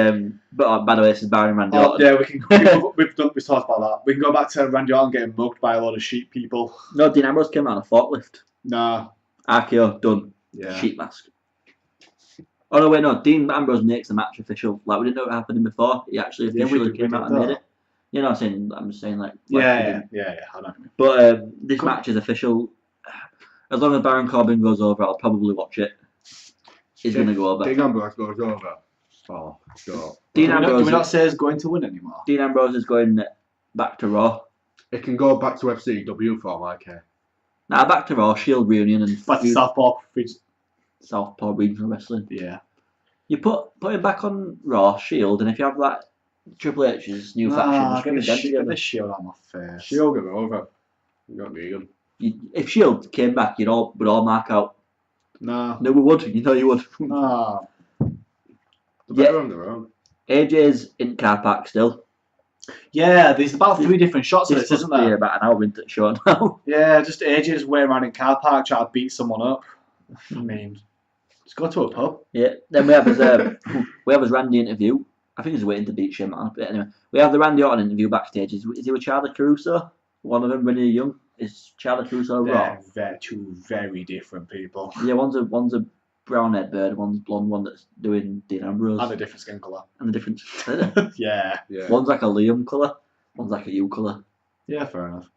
but by the way, this is Baron Randy
Oh,
Orton.
yeah, we've talked about that. We can go back to Randy Orton getting mugged by a lot of sheep people.
No, Dean Ambrose came out on a forklift.
Nah.
RKO, done.
Yeah.
Sheep mask. Oh no, wait, no. Dean Ambrose makes the match official. Like we didn't know it happening before. He actually
Yeah, we
officially
did
came out and
that.
made it. You know what I'm saying? I'm just saying like.
Yeah, I know.
But this match is official. As long as Baron Corbin goes over, I'll probably watch it. He's going to go over.
Dean Ambrose goes over. Oh, God.
Dean
Do
Ambrose,
we not say he's going to win anymore?
Dean Ambrose is going back to Raw.
It can go back to FCW for all I care.
Now back to Raw, Shield reunion and
Back to Southpaw.
Southpaw Regional Wrestling.
Yeah.
You put him back on Raw, Shield, and if you have that Triple H's new faction, just
Get
bring them together.
the shield on my face.
Shield him over. You don't need him.
If Shield came back, we'd all mark out.
No.
No, we would. You know you would.
No.
They're better on their own.
AJ's in car park still.
Yeah, there's about 3 different shots of
This
this,
must
isn't
be
there?
about an hour into the show now.
Yeah, just ages waiting around in car park trying to beat someone up. I mean, just go to a pub.
Yeah. Then we have his Randy interview. I think he's waiting to beat Shane McMahon. But anyway, we have the Randy Orton interview backstage. Is he with Charlie Caruso? One of them when they're young. Is Charlie Caruso Raw?
They're 2 very different people.
Yeah, one's a brown head bird, one's blonde, one that's doing Dean Ambrose.
And a different skin colour.
And the difference.
Yeah.
One's like a Liam colour, one's like a you colour.
Yeah, fair enough.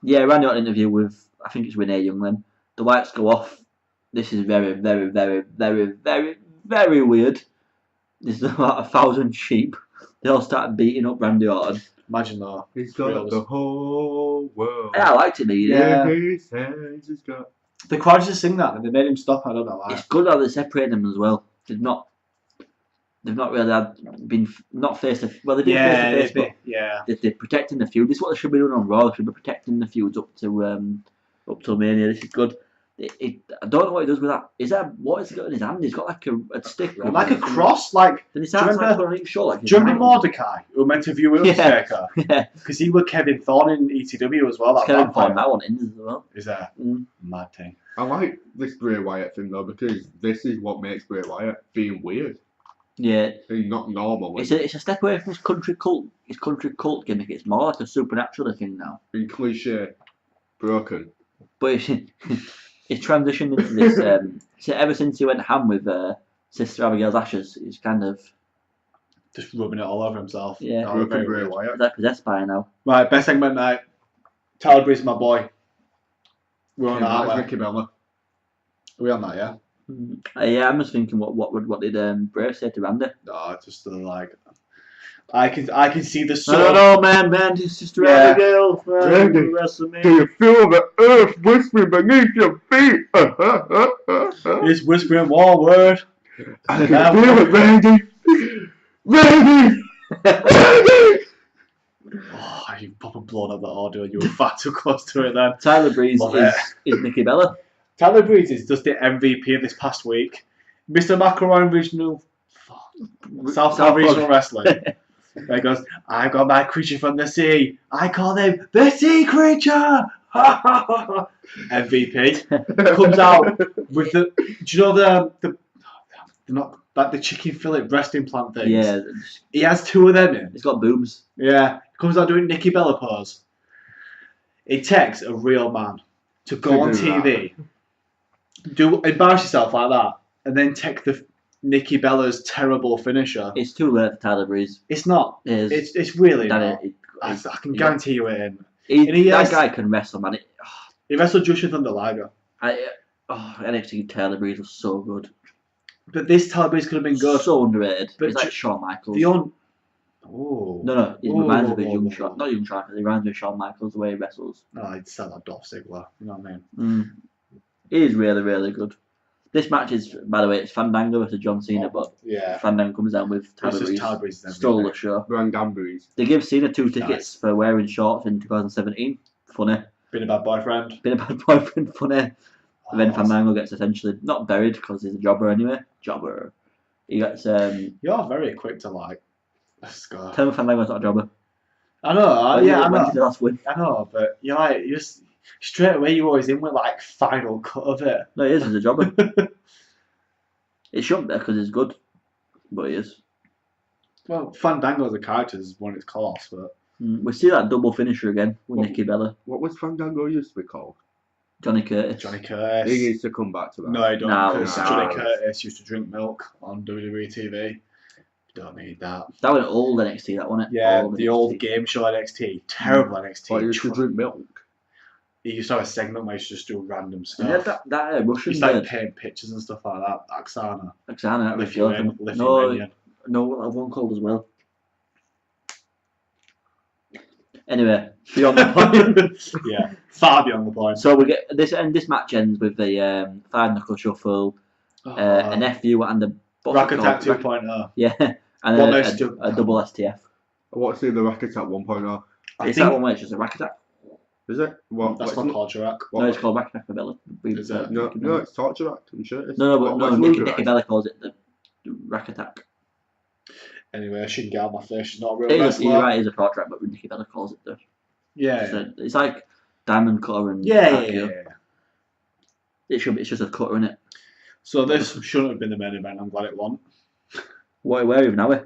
Yeah, Randy Orton interview with, I think it's Renee Young then. The lights go off. This is very, very, very, very, very, very weird. There's about 1,000 sheep. They all start beating up Randy Orton.
Imagine that.
He's got the whole world.
Yeah, I liked it.
Yeah.
He says he's got.
The crowd just sing that and they made him stop. I don't know why.
It's good how they separate them as well. They've not really been not face to well they've been face to face, but they're protecting the feud. This is what they should be doing on Raw. They should be protecting the feuds up to Mania. This is good. I don't know what he does with that. What is he got in his hand? He's got like a stick,
like a cross. Like
then he starts like putting it short. Like
do you remember Mordecai who were meant to view Undertaker?
Yeah,
Because he was Kevin Thorne in ECW as well.
it's Kevin Thorne that one in as well.
Is that mad thing?
I like this Bray Wyatt thing though because this is what makes Bray Wyatt being weird.
Yeah,
He's not normal.
it's a step away from his country cult gimmick. It's more like a supernatural thing now.
And cliche, broken.
But it's transitioned into this. So ever since he went ham with Sister Abigail's ashes, he's kind of
Just rubbing it all over himself.
Yeah.
No,
Broken
very
Bray
weird.
Wyatt.
like possessed by it now.
Right, best segment night. Tyler Breeze, my boy. We're on that,
That's
aren't we?
Ricky Bella.
Are we on that, yeah?
Yeah, I'm just thinking, what did Bray say to Randy?
No, just like I can see the sun.
No, man, it's just
Yeah.
Abigail.
Randy,
WrestleMania.
Do you feel the earth whispering beneath your feet?
He's whispering one word.
I can feel it, Randy. Randy! Randy!
Oh, you proper blown up that audio. You were far too close to it then.
Tyler Breeze
Love it.
is Nikki Bella.
Tyler Breeze is just the MVP of this past week. Mr. McElroy Regional Southpaw Regional Wrestling. There he goes, I got my creature from the sea. I call him the sea creature. MVP comes out with the. Do you know the not like the chicken fillet breast implant things?
Yeah,
He has 2 of them in.
he's got boobs.
Yeah, comes out doing Nikki Bella pose. It takes a real man to go on TV, embarrass yourself like that, and then take the Nikki Bella's terrible finisher.
It's too late for Tyler Breeze.
It's not.
It is.
It's really
That
not.
it-
I can guarantee you it ain't.
that
has-
guy can wrestle, man.
He wrestled Jushin Thunder Liger.
NXT Tyler Breeze was so good.
But this Tyler Breeze could have been good.
So underrated.
But
He's like Shawn Michaels.
Oh.
No, he reminds me of a young
Oh.
Shawn. Not young Shawn, he reminds me of Shawn Michaels the way he wrestles.
No, I'd say that Dolph Ziggler. You know what I mean?
He is really, really good. This match is, by the way, it's Fandango versus John Cena, but
Yeah.
Fandango comes down with
It's
Tyler
just
Breeze.
Tyler Breeze. is
Stole the
everything.
show.
Brand Breeze.
They give Cena 2 tickets
Nice.
for wearing shorts in 2017. Funny.
Been a bad boyfriend.
Been a bad boyfriend, funny. And then
Oh,
Fandango gets essentially, not buried because he's a jobber anyway. Jobber. He gets,
You're very quick to like. Let's go.
tell me Fandango's not a jobber.
I know. Yeah, I
When
know.
did the last win?
I know, but you're like you just straight away. You're always in with like final cut of it.
No, he is, he's a jobber. It shouldn't be because he's good, but he is.
Well, Fandango as a character has won its course, but
We see that double finisher again with
What-
Nikki Bella.
What was Fandango used to be called?
Johnny Curtis.
Johnny
He
Curtis.
needs to come back to that.
No, I don't.
No,
Because
no.
Johnny Curtis used to drink milk on WWE TV. Don't need that.
That was old NXT, that wasn't it?
Yeah,
Old
the
NXT.
old game show NXT. Terrible NXT.
But he used to drink milk.
He used to have a segment where he used to just do random
And he had
stuff.
that Russian
He's like
bird.
paint pictures and stuff like that. Oksana.
Oksana, that was
Lithuanian.
joking. No,
Lithuanian.
no, what that one called as well. Anyway, beyond the point.
Yeah, far beyond the point.
So we get this, and this match ends with the 5-knuckle shuffle, an FU and a
Rack Attack 2.0.
Yeah, and
What
a
next to-
double STF.
What's the Rack Attack 1.0?
I
Is
think
that one where it's just a rack attack?
Is it? What?
that's
what's
not called Chirac.
what-
No, it's called rack attack for Bella.
Is it?
No, it's Torture Act. I'm sure it is.
No, but
What's
Nikki
Rack Attack?
Bella calls it the rack attack.
Anyway, she can get out of my face. She's not a real
You're
wrestler.
right, it's a portrait, but Nikki Bella calls it the.
Yeah.
So it's like Diamond Cutter and
Yeah.
Akio. It's just a cutter, innit?
So this shouldn't have been the main event. I'm glad it won.
Where are we now?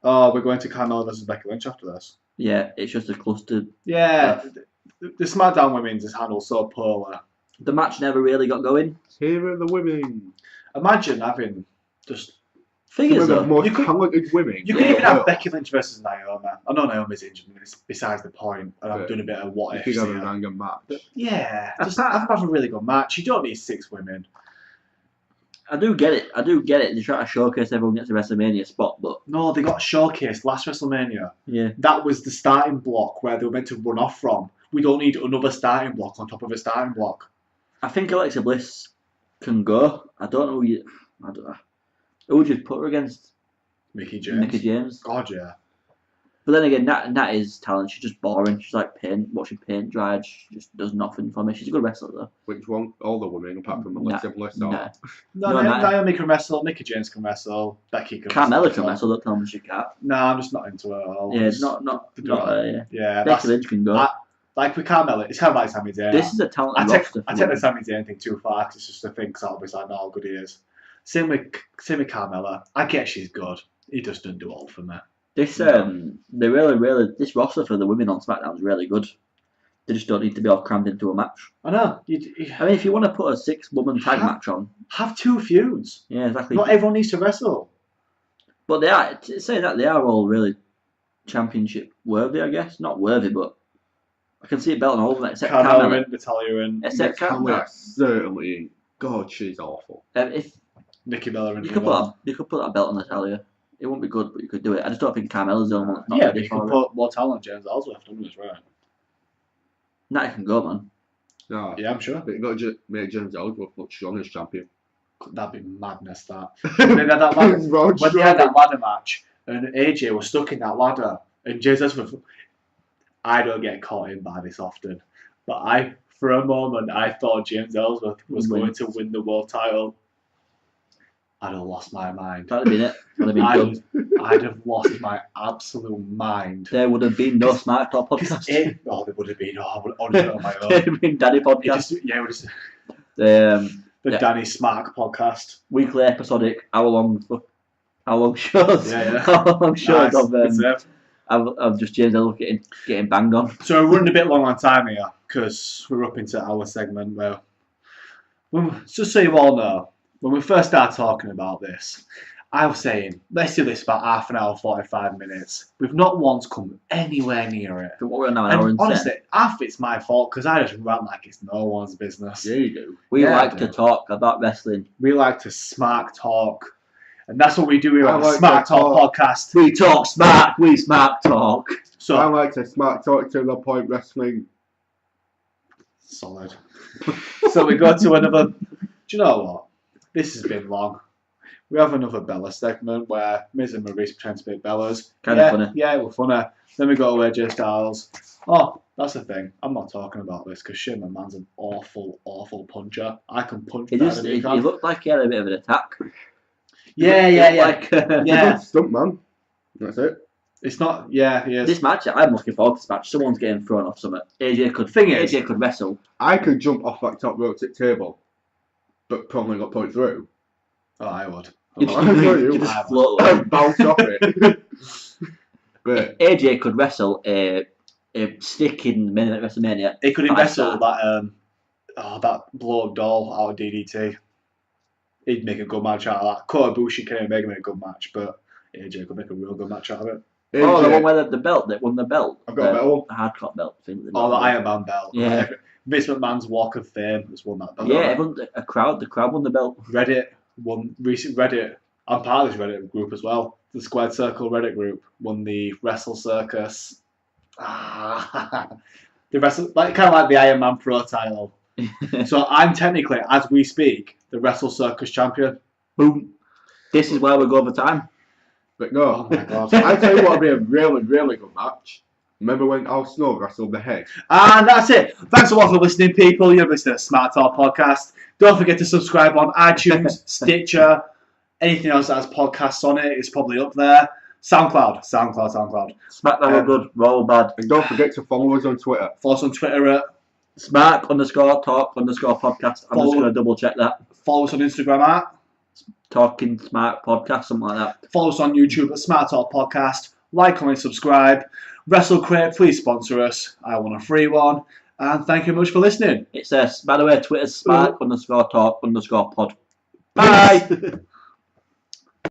Oh, we're going to Carmella versus Becky Lynch after this.
Yeah, it's just a cluster.
Yeah. The SmackDown women's is handled so poorly.
The match never really got going.
Here are the women.
Imagine having just.
Thing
Some
is,
of the
though,
most
you could-
talented women.
You
in
could
the
even have
world.
Becky Lynch versus Naomi. I know Naomi's injured, and it's besides the point. And I'm
Yeah.
doing a bit of what
You
if.
could have a
here.
random match.
Yeah, just have a really good match. You don't need 6 women.
I do get it. They try to showcase everyone gets a WrestleMania spot, but
No, they got showcased last WrestleMania.
yeah,
That was the starting block where they were meant to run off from. We don't need another starting block on top of a starting block.
I think Alexa Bliss can go. I don't know. Who would you put her against?
Mickey James.
Mickey James.
God, yeah.
But then again, Nat is talent. She's just boring. She's like watching paint dry. She just does nothing for me. She's a good wrestler though.
Which one? All the women apart from Alexa Bliss.
Nah.
No,
No,
Naomi can wrestle. Mickey James can wrestle. Becky can
Carmella
wrestle.
can wrestle. Don't tell me she can't.
No, I'm just not into her at all.
Yeah, it's not yeah.
Yeah,
Becky Lynch can go.
like with Carmella, it's kind of like Sami Zayn.
This is a
I
talented
take
roster.
I take the Sami Zayn thing too far because it's just a thing because obviously I know how good he is. Same with Carmella. I get she's good. He just doesn't do all for me.
This they really this roster for the women on SmackDown is really good. They just don't need to be all crammed into a match.
I know.
I mean, if you want to put a 6-woman tag match on,
Have 2 feuds.
yeah, exactly.
Not everyone needs to wrestle.
But they are saying that they are all really championship worthy, I guess. Not worthy, but I can see a belt on all of them except
Carmella
Carmella.
in, Natalia in,
Except
Natalia
Carmella.
certainly ain't. God, she's awful.
If
Nikki Bella in.
you could put that belt on Natalia, it won't be good, but you could do it. I just don't think Carmella's the only one that's not
Yeah,
ready
but you
for
could
it.
put more talent James Ellsworth on as well.
Natty can go, man.
No,
Yeah, I'm sure.
but you got to make James Ellsworth look strong as champion.
That'd be madness, that. When they had that ladder,
Braun
when they had
Strowman.
that ladder match, and AJ was stuck in that ladder, and James Ellsworth, I don't get caught in by this often, but for a moment, I thought James Ellsworth was going to win the world title. I'd have lost my mind.
That'd have been it. That'd have been done.
I'd have lost my absolute mind.
There would have been no Smarkdown podcast.
There would have been. I would have done it on my own.
There would have been Daddy
It
podcast.
just, yeah, it was
The
the
Yeah.
Danny Smark podcast.
weekly episodic hour-long shows.
Yeah, yeah.
Hour-long shows
Nice.
of
Good stuff.
of just James Ellsworth getting banged on.
So we're running a bit long on time here because we're up into our segment where, just so you all know, when we first started talking about this, I was saying, let's do this about half an hour, 45 minutes. We've not once come anywhere near it.
So what we're on now, an hour
And
and 10.
honestly, half it's my fault because I just rant like it's no one's business.
Yeah, you do.
We
Yeah,
like
I
to
do.
talk about wrestling.
We like to smack talk. And that's what we do here
I
on the
like
Smack
to
Talk podcast.
We talk smack, we smack talk.
I
So,
like to smart talk to the point wrestling.
solid. So we go to another. Do you know what? This has been long. We have another Bella segment where Miz and Maurice pretend to be Bellas.
Kinda
yeah,
funny.
Yeah, we're funny. Then we go to AJ Styles. Oh, that's the thing. I'm not talking about this because Shane McMahon's an awful, awful puncher. I can punch
He
better
just
than
he
he can.
looked like he had a bit of an attack.
Yeah.
Like,
Yeah.
Good stunt, man. That's it.
It's not. Yeah, he is.
This match, I'm looking forward to this match. Someone's getting thrown off something. AJ could wrestle.
I could jump off that top rope table, but probably not put it through.
Oh, I would.
You
I'll tell you.
just float away.
Bounce off it. But
AJ could wrestle a stick in main event WrestleMania.
He could
Five
wrestle
star.
that blow doll out of DDT. He'd make a good match out of that. Kota Ibushi can't make a good match, but AJ could make a real good match out of it.
Oh, the
AJ,
one where the belt that won the belt.
I've got a better one.
The hardcore belt thing.
Oh, the Iron Man belt.
Yeah.
Vince McMahon's Walk of Fame has won that belt.
Yeah, everyone, the crowd won the belt.
Reddit won recent Reddit. I'm part of this Reddit group as well. The Squared Circle Reddit group won the Wrestle Circus. The wrestle kind of like the Iron Man Pro title. So I'm technically, as we speak, the Wrestle Circus champion.
Boom. This is where we go over time.
But
Oh
no.
my god.
I tell you what would be a really, really good match. Remember when Al Snow wrestled the Head?
And that's it. Thanks a lot for listening, people. You're listening to Smart Talk Podcast. Don't forget to subscribe on iTunes, Stitcher, anything else that has podcasts on it is probably up there. SoundCloud.
Smackdown were good, Raw bad.
And don't forget to follow us on Twitter.
Follow us on Twitter at
Smark_talk_podcast. I'm just going to double check that.
Follow us on Instagram at
Talking Smark Podcast, something like that.
Follow us on YouTube at Smart Talk Podcast. Like, comment, subscribe. WrestleCrate, please sponsor us. I want a free one. And thank you very much for listening.
It's by the way, Twitter's Smark_talk_pod.
Bye.